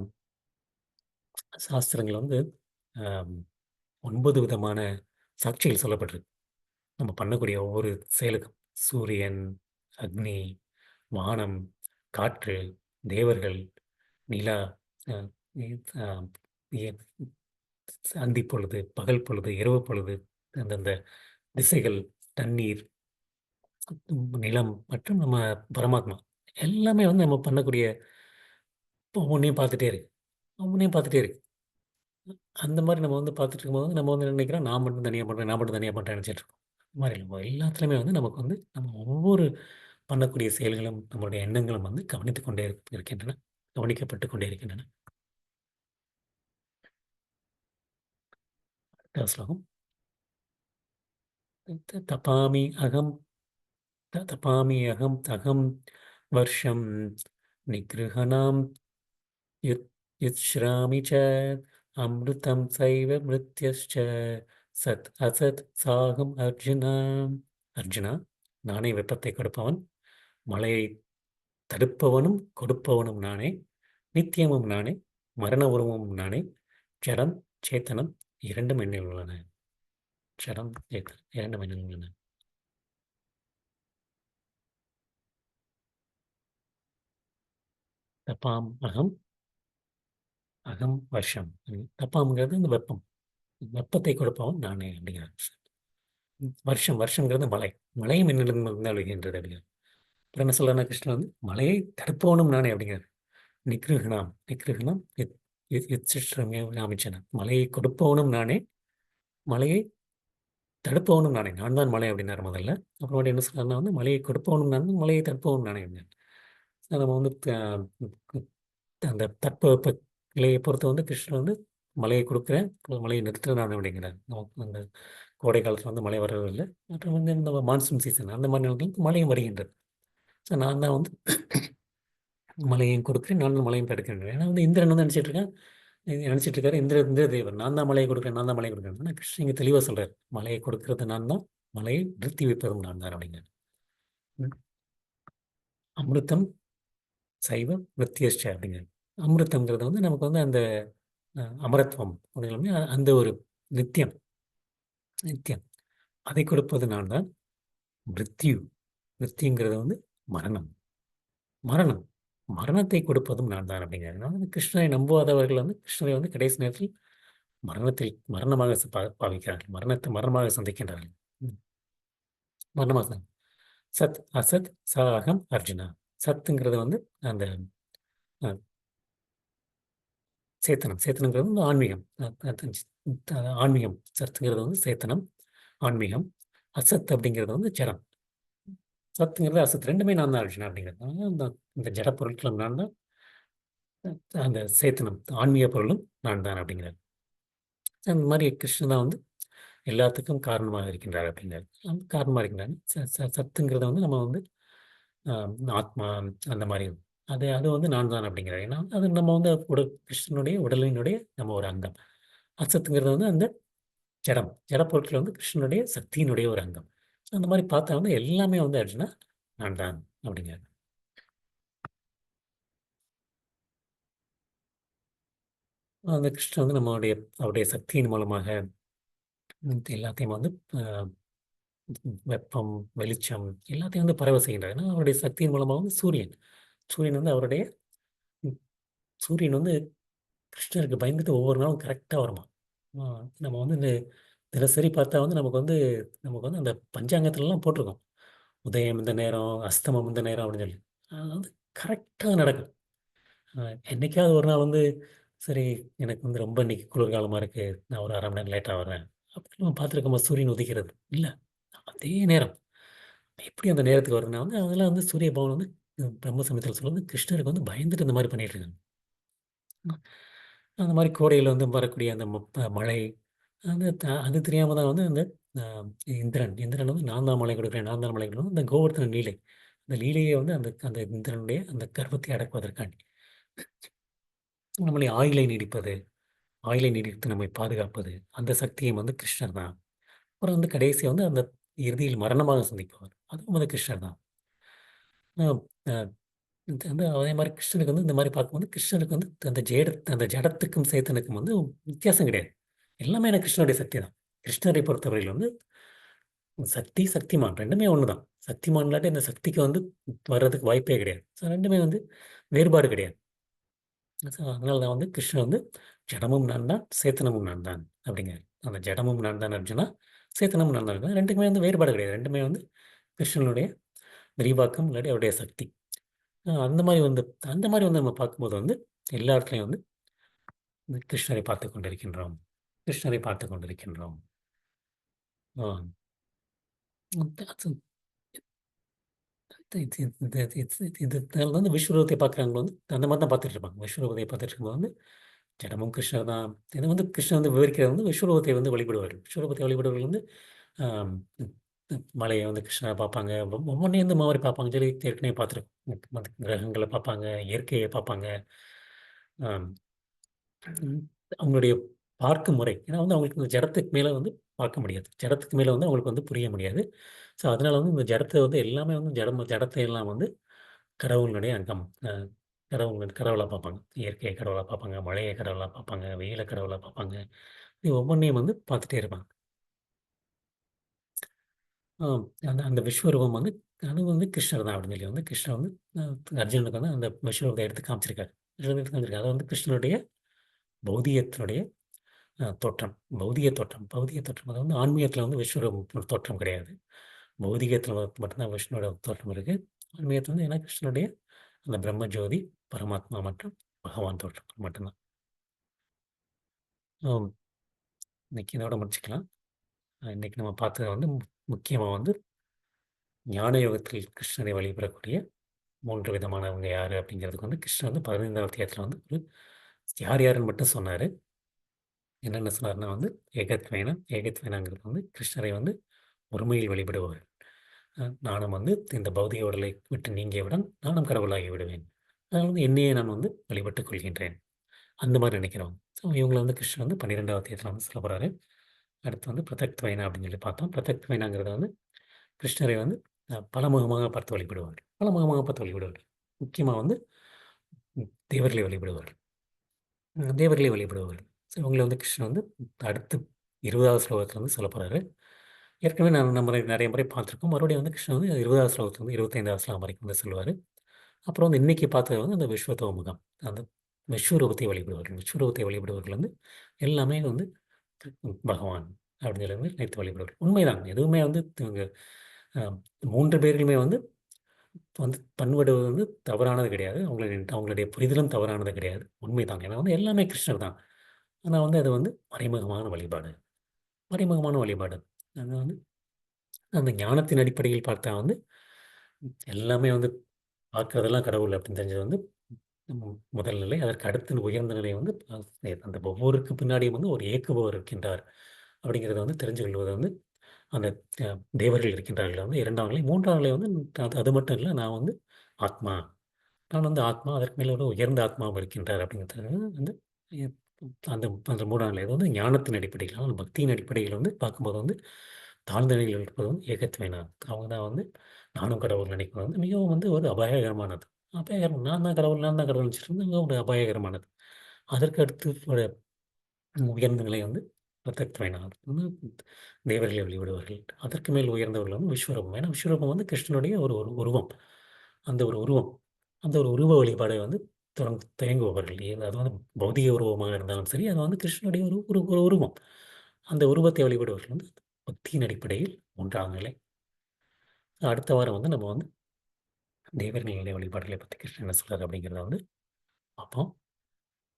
சாஸ்திரங்கள்ல வந்து அ 9 விதமான சாட்சிகள் சொல்லப்பட்டிருக்கு. நம்ம பண்ணக்கூடிய ஒவ்வொரு செயலுக்கும். சூரியன், அக்னி, வானம், காற்று, தேவர்கள், நிலா, அ இ அ எ அந்தி பொழுது, பகல் பொழுது, இரவு பொழுது, அந்தந்த திசைகள், தண்ணீர், நிலம் மற்றும் நம்ம பரமாத்மா. எல்லாமே வந்து நம்ம பண்ணக்கூடிய ஒவ்வொன்னையும் பார்த்துட்டே இருக்கு. ஒவ்வொன்னையும் பார்த்துட்டே இருக்கு. அந்த மாரி நம்ம வந்து பார்த்துட்டு இருக்கும்போது, நம்ம வந்து நினைக்கிறோம், நான் மட்டும் தனியா பண்றேன், நான் மட்டும் தனியா பண்றேன்னு நெனைச்சிட்டு இருக்கோம். அந்த மாரி இல்ல. எல்லாத்துலயுமே வந்து நமக்கு வந்து நம்ம ஒவ்வொரு பண்ணக்கூடிய செயல்களும், நம்மளுடைய எண்ணங்களும் வந்து கவனித்துக் கொண்டே இருக்கின்றன. கவனிக்கப்பட்டுக் கொண்டே இருக்கின்றன. அடுத்த ஸ்லோகம். தபாமி அகம் தபாமி அகம் அகம் வருஷம் நிகிருஹணாம் யுத் யுத்ஸ்ராமி ச அம்ருதம் சைவ மிருத்யश्च சத் அசத் சாகம் அர்ஜுனா. அர்ஜுனா, நானே வெப்பத்தை கொடுப்பவன், மழையை தடுப்பவனும் கொடுப்பவனும் நானே, நித்தியமும் நானே, மரண உருவமும் நானே, ஜடம் சேத்தனம் இரண்டும் என்னில் உள்ளன. ஜடம் சேத்தனம் இரண்டும் என்னில் உள்ளன. தப்பாம் அகம் அகம் வர்ஷம். தப்பாம்ங்கிறது இந்த வெப்பம். வெப்பத்தை கொடுப்பவன் நானே அப்படிங்கிறார். வருஷம் வருஷங்கிறது மழை. மழையும் என்னிடமிருந்து தான் விழுகின்றது அப்படிங்கிறார். அப்புறம் என்ன சொல்றாருன்னா கிருஷ்ணன் வந்து மலையை தடுப்பவனும் நானே அப்படிங்கிறார். நிகிருகணாம் நிகிருகணம் யுதிஷ்டிரமே ராமிச்சனா. மலையை கொடுப்பவனும் நானே, மலையை தடுப்பவனும் நானே. நான் தான் மலை அப்படின்னாரு முதல்ல. அப்புறமேட்டு என்ன சொல்றாருன்னா வந்து மலையை கொடுப்பவனும் நான், மலையை தடுப்பவனும் நானே அப்படின்னாரு. நம்ம வந்து அந்த தட்பவெப்ப நிலையை பொறுத்து வந்து கிருஷ்ணன் வந்து மழையை கொடுக்குறேன், மழையை நிறுத்துறேன் நான் அப்படிங்கிறார். நமக்கு அந்த கோடை காலத்தில் வந்து மழை வர்றதில்லை. அப்புறம் வந்து இந்த மான்சூன் சீசன் அந்த மாதிரி நேரங்களுக்கு மழையும் வருகின்றது. ஸோ நான் தான் வந்து மழையும் கொடுக்குறேன், நான் தான் மழையும் தடுக்கின்றேன். ஏன்னா வந்து இந்திரன் வந்து நினச்சிட்டு இருக்கேன், நினச்சிட்டு இருக்காரு இந்திர தேவர் நான் தான் மழையை கொடுக்குறேன், நான் தான் மழையை கொடுக்குறேன். ஆனால் கிருஷ்ணன் இங்கே தெளிவாக சொல்றாரு, மழையை கொடுக்கறது நான் தான், மழையை நிறுத்தி வைப்பதும் நான் தான் அப்படிங்கிறார். ம். அமிர்தம் சைவம் வித்தியஷ்ட அப்படிங்கிறார். அமிர்தம்ங்கிறது வந்து நமக்கு வந்து அந்த அமரத்துவம் அப்படின்னா அந்த ஒரு நித்தியம், நித்தியம் அதை கொடுப்பது நான் தான். மிருத்யு, மிருத்யுங்கிறது வந்து மரணம், மரணம் மரணத்தை கொடுப்பதும் நான் தான் அப்படிங்கிறார். நான் வந்து கிருஷ்ணரை நம்புவாதவர்கள் வந்து கிருஷ்ணரை வந்து கடைசி நேரத்தில் மரணத்தில் மரணமாக பாவிக்கிறார்கள், மரணத்தை மரணமாக சந்திக்கின்றார்கள். ம். மரணமாக சத் அசத் ச அகம் அர்ஜுனா. சத்துங்கிறது வந்து அந்த அஹ், சேத்தனம், சேத்தனங்கிறது வந்து ஆன்மீகம். ஆன்மீகம் சத்துங்கிறது வந்து சேத்தனம், ஆன்மீகம். அசத் அப்படிங்கிறது வந்து ஜடம். சத்துங்கிறது அசத், ரெண்டுமே நான் தான் அர்ஜுனா அப்படிங்கிறது. அதனால இந்த ஜட பொருட்களும் நான் தான், அந்த சேத்தனம் ஆன்மீக பொருளும் நான் தான் அப்படிங்கிறார். அந்த மாதிரி கிருஷ்ணன் தான் வந்து எல்லாத்துக்கும் காரணமாக இருக்கின்றார் அப்படிங்கிறார். காரணமாக இருக்கின்றார். சத்துங்கிறத வந்து நம்ம வந்து ஆத்மா அந்த மாதிரி அது அது வந்து நான் தான் அப்படிங்கிறார். ஏன்னா அது நம்ம வந்து கிருஷ்ணனுடைய உடலினுடைய நம்ம ஒரு அங்கம். அசத்துங்கிறது வந்து அந்த ஜடம், ஜட பொருட்கள் வந்து கிருஷ்ணனுடைய சக்தியினுடைய ஒரு அங்கம். அந்த மாதிரி பார்த்தா வந்து எல்லாமே வந்து அர்ஜுனா நான் தான் அப்படிங்கிறார். அந்த கிருஷ்ணன் வந்து நம்மளுடைய அவருடைய சக்தியின் மூலமாக எல்லாத்தையும் வந்து வெப்பம், வெளிச்சம் எல்லாத்தையும் வந்து பரவ செய்கின்றார். ஏன்னா அவருடைய சக்தியின் மூலமாக வந்து சூரியன், சூரியன் வந்து அவருடைய ம், சூரியன் வந்து கிருஷ்ணருக்கு பயந்துட்டு ஒவ்வொரு நாளும் கரெக்டாக வருமா. ஆ, நம்ம வந்து இந்த தினசரி பார்த்தா வந்து நமக்கு வந்து அந்த பஞ்சாங்கத்துலலாம் போட்டிருக்கோம், உதயம் இந்த நேரம், அஸ்தமம் இந்த நேரம் அப்படின்னு சொல்லி. அது வந்து கரெக்டாக நடக்கும். என்னைக்காவது ஒரு நாள் வந்து சரி, எனக்கு வந்து ரொம்ப இன்னைக்கு குளிர்காலமாக இருக்குது, நான் ஒரு அரை மணி நேரம் லேட்டாக வரேன் அப்படின்னு நம்ம பார்த்துருக்கோமா சூரியன் உதிக்கிறது இல்லை. அதே நேரம் எப்படி அந்த நேரத்துக்கு வருதுன்னா வந்து அதெல்லாம் வந்து சூரிய பகவான் வந்து பிரம்ம சமயத்தில் சொல்லுவது கிருஷ்ணருக்கு வந்து பயந்துட்டு இந்த மாதிரி பண்ணிட்டு இருக்காங்க. அந்த மாதிரி கோடையில் வந்து வரக்கூடிய அந்த மழை, அந்த அது தெரியாமல் தான் வந்து அந்த அஹ், இந்திரன் வந்து நான் தான் மழை கொடுக்குறேன், நான் தான் மழை கொடுக்குறேன், அந்த கோவர்த்தன லீலை, அந்த லீலையை வந்து அந்த அந்த இந்திரனுடைய அந்த கர்வத்தை அடக்குவதற்காண்டி நம்மளை ஆயுளை நீடித்து நம்மை பாதுகாப்பது, அந்த சக்தியும் வந்து கிருஷ்ணர் தான். அப்புறம் வந்து கடைசியாக வந்து அந்த இறுதியில் மரணமாக சந்திப்பவர், அதுவும் வந்து கிருஷ்ணர் தான். அஹ், அஹ், இது வந்து அதே மாதிரி கிருஷ்ணனுக்கு வந்து இந்த மாதிரி பார்க்கும்போது கிருஷ்ணனுக்கு வந்து அந்த ஜடத்துக்கும் சேத்தனுக்கும் வந்து வித்தியாசம் கிடையாது. எல்லாமே எனக்கு கிருஷ்ணனுடைய சக்தி தான். கிருஷ்ணரை பொறுத்தவரையில் வந்து சக்தி, சக்திமான் ரெண்டுமே ஒன்று தான். சக்திமான் இல்லாட்டி இந்த சக்திக்கு வந்து வர்றதுக்கு வாய்ப்பே கிடையாது. ஸோ ரெண்டுமே வந்து வேறுபாடு கிடையாது. ஸோ அதனால தான் வந்து கிருஷ்ணன் வந்து ஜடமும் நான் தான், சேத்தனமும் நான் தான் அப்படிங்கிறார். அந்த ஜடமும் நான் தான் அர்ஜுனா, சேத்தனமும் நான் தான் அர்ஜுனா. ரெண்டுக்குமே வந்து வேறுபாடு கிடையாது. ரெண்டுமே வந்து கிருஷ்ணனுடைய விரிவாக்கம் இல்லாட்டி அவருடைய சக்தி. அந்த மாதிரி வந்து நம்ம பார்க்கும்போது வந்து எல்லா இடத்துலையும் வந்து இந்த கிருஷ்ணரை பார்த்து கொண்டிருக்கின்றோம், கிருஷ்ணரை பார்த்து கொண்டிருக்கின்றோம். ஆ, அது இதனால வந்து விஸ்வரூபத்தை பார்க்குறவங்க வந்து அந்த மாதிரி தான் பார்த்துட்டு இருப்பாங்க. விஸ்வரூபத்தை பார்த்துட்டு இருக்கும்போது வந்து ஜடமும் கிருஷ்ணர் தான். இது வந்து கிருஷ்ணன் வந்து விவரிக்கிறது வந்து விஸ்வரூபத்தை வந்து வழிபடுவார்கள். விஸ்வரூபத்தை வழிபடுவர்கள் வந்து ஆம், மலையை வந்து கிருஷ்ணரை பார்ப்பாங்க, ஒவ்வொன்றையும் வந்து மாதிரி பார்ப்பாங்க சொல்லி ஏற்கனவே பார்த்துருக்கோம். மற்ற கிரகங்களை பார்ப்பாங்க, இயற்கையை பார்ப்பாங்க. ஆம், ம், அவங்களுடைய பார்க்கும் முறை, ஏன்னா வந்து அவங்களுக்கு இந்த ஜடத்துக்கு மேலே வந்து பார்க்க முடியாது, ஜடத்துக்கு மேலே வந்து அவங்களுக்கு வந்து புரிய முடியாது. ஸோ அதனால வந்து இந்த ஜடத்தை வந்து எல்லாமே வந்து ஜடத்தை எல்லாம் வந்து கடவுளுடைய அங்கம். கடவுளாக பார்ப்பாங்க, இயற்கையை கடவுளாக பார்ப்பாங்க, மழையை கடவுளாக பார்ப்பாங்க, வெயிலை கடவுளாக பார்ப்பாங்க. இது ஒவ்வொன்றையும் வந்து பார்த்துட்டே இருப்பாங்க. ஆம், அந்த அந்த விஸ்வரூபம் வந்து அது வந்து கிருஷ்ணர் தான் அப்படின்னு சொல்லி வந்து கிருஷ்ணர் வந்து அர்ஜுனனுக்கு வந்து அந்த விஸ்வரூபத்தை எடுத்து காமிச்சிருக்காரு. விஸ்வரூபத்தை எடுத்து காமிச்சிருக்காரு. அது வந்து கிருஷ்ணனுடைய பௌதிகத்தினுடைய தோற்றம், பௌதிக தோற்றம். அது வந்து ஆன்மீகத்தில் வந்து விஸ்வரூபம் ஒரு தோற்றம் கிடையாது. பௌதிகத்தில் மட்டும்தான் விஷ்ணுவோட தோற்றம் இருக்குது. ஆன்மீகத்துல வந்து ஏன்னா கிருஷ்ணனுடைய அந்த பிரம்ம ஜோதி, பரமாத்மா மற்றும் பகவான் தோற்றங்கள் மட்டும்தான். ஆம், இன்னைக்கு இதோட முடிச்சுக்கலாம். இன்னைக்கு நம்ம பார்த்தது வந்து முக்கியமா வந்து ஞான யோகத்தில் கிருஷ்ணரை வழிபடக்கூடிய 3 விதமானவங்க யாரு அப்படிங்கிறதுக்கு வந்து கிருஷ்ணர் வந்து 15வது அத்தியாயத்துல வந்து ஒரு யார் யாருன்னு மட்டும் சொன்னாரு. என்னென்ன சொன்னாருன்னா வந்து ஏகத்வைனா, ஏகத்வைனாங்கிறது வந்து கிருஷ்ணரை வந்து ஒருமையில் வழிபடுபவர். நானும் வந்து இந்த பௌதிக உடலை விட்டு நீங்கியவுடன் நானும் கடவுளாகி விடுவேன். அதனால வந்து என்னையே நான் வந்து வழிபட்டுக் கொள்கின்றேன். அந்த மாரி நினைக்கிறவங்க. ஸோ இவங்கள வந்து கிருஷ்ணர் வந்து 12வது அத்தியாயத்துல வந்து சொல்லப் போறாரு. அடுத்து வந்து பிரதக்த்வைனா அப்படின்னு சொல்லி பார்த்தோம். பிரதக்த்வைனாங்கிறது வந்து கிருஷ்ணரை வந்து பலமுகமாக பார்த்து வழிபடுவார்கள். பலமுகமாக பார்த்து வழிபடுவார்கள். முக்கியமா வந்து தேவர்களை வழிபடுவார்கள். தேவர்களை வழிபடுவார்கள். ஸோ இவங்கள வந்து கிருஷ்ணர் வந்து அடுத்து 20வது ஸ்லோகத்துல வந்து சொல்லப் போறாரு. ஏற்கனவே நம்ம நெறைய முறை பார்த்துருக்கோம். மறுபடியும் வந்து கிருஷ்ணர் வந்து 20வது ஸ்லோகத்துலருந்து 25வது ஸ்லோகம் வரைக்கும் வந்து சொல்லுவாரு. அப்புறம் வந்து இன்னைக்கு பார்த்தது வந்து அந்த விஸ்வதோமுகம். அந்த விஸ்வரூபத்தை வழிபடுவார்கள். விஸ்வரூபத்தை வழிபடுபவர்கள் வந்து எல்லாமே வந்து பகவான் அப்படின்னு சொல்லி வந்து நினைத்து வழிபடுவார்கள். உண்மைதான். எதுவுமே வந்து இவங்க அ 3 பேர்களுமே வந்து வந்து பண்படுவது வந்து தவறானது கிடையாது. அவங்களுடைய புரிதலும் தவறானது கிடையாது. உண்மைதான். ஏன்னா வந்து எல்லாமே கிருஷ்ணர் தான். ஆனா வந்து அது வந்து மறைமுகமான வழிபாடு. மறைமுகமான வழிபாடு. அது வந்து அந்த ஞானத்தின் அடிப்படையில் பார்த்தா வந்து எல்லாமே வந்து பார்க்கிறதெல்லாம் கடவுள் அப்படின்னு தெரிஞ்சது வந்து முதல் நிலை. அதற்கு அடுத்து உயர்ந்த நிலை வந்து அந்த ஒவ்வொருக்கு பின்னாடியும் வந்து ஒரு இயக்குபவர் இருக்கின்றார். அப்படிங்கிறத வந்து தெரிஞ்சு கொள்வது வந்து அந்த அ தேவர்கள் இருக்கின்றார்கள் வந்து 2ஆம் நிலை. 3ஆம் நிலை வந்து அது அது மட்டும் இல்ல. நான் வந்து ஆத்மா. நான் வந்து ஆத்மா. அதற்கு மேல ஒரு உயர்ந்த ஆத்மாவும் இருக்கின்றார் அப்படிங்கிறது வந்து எ அந்த அந்த 3ஆம் நிலை. அது வந்து ஞானத்தின் அடிப்படையில், ஆனால் பக்தியின் அடிப்படையில் வந்து பார்க்கும்போது வந்து தாழ்ந்த நிலையில் இருப்பது வந்து ஏகத்துவனார். அவங்க தான் வந்து நானும் கடவுள் நினைப்பது வந்து மிகவும் வந்து ஒரு அபாயகரமானது. அபாயகரம் நான் தான் கடவுள்னு நினைச்சிட்டு இருந்தேன். மிகவும் ஒரு அபாயகரமானது. அதற்கு அடுத்து ஒரு உயர்ந்த நிலை வந்து பிரத்யக்தினார். வந்து தேவர்களை வழிபடுவார்கள். அதற்கு மேல் உயர்ந்தவர்கள் வந்து விஸ்வரூபம். ஏன்னா விஸ்வரூபம் வந்து கிருஷ்ணனுடைய ஒரு ஒரு உருவம். அந்த ஒரு உருவம். அந்த ஒரு உருவ வழிபாடை வந்து தயங்குபவர்கள். அது வந்து பௌதிக உருவமாக இருந்தாலும் சரி, அது வந்து கிருஷ்ணனுடைய ஒரு ஒரு ஒரு உருவம். அந்த உருவத்தை வழிபடுபவர்கள் வந்து பக்தியின் அடிப்படையில் 3ஆம் நிலை. அடுத்த வாரம் வந்து நம்ம வந்து தேவர் நிலை வழிபாடுகளை பத்தி கிருஷ்ணன் என்ன சொல்றாரு அப்படிங்கிறத வந்து பார்ப்போம்.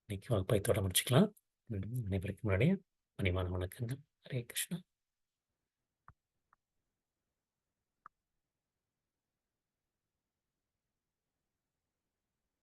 இன்னைக்கு வகுப்பை இதோட முடிச்சுக்கலாம். அனைவருக்கும் முன்னாடியே பணிவான வணக்கங்கள். ஹரே கிருஷ்ணா.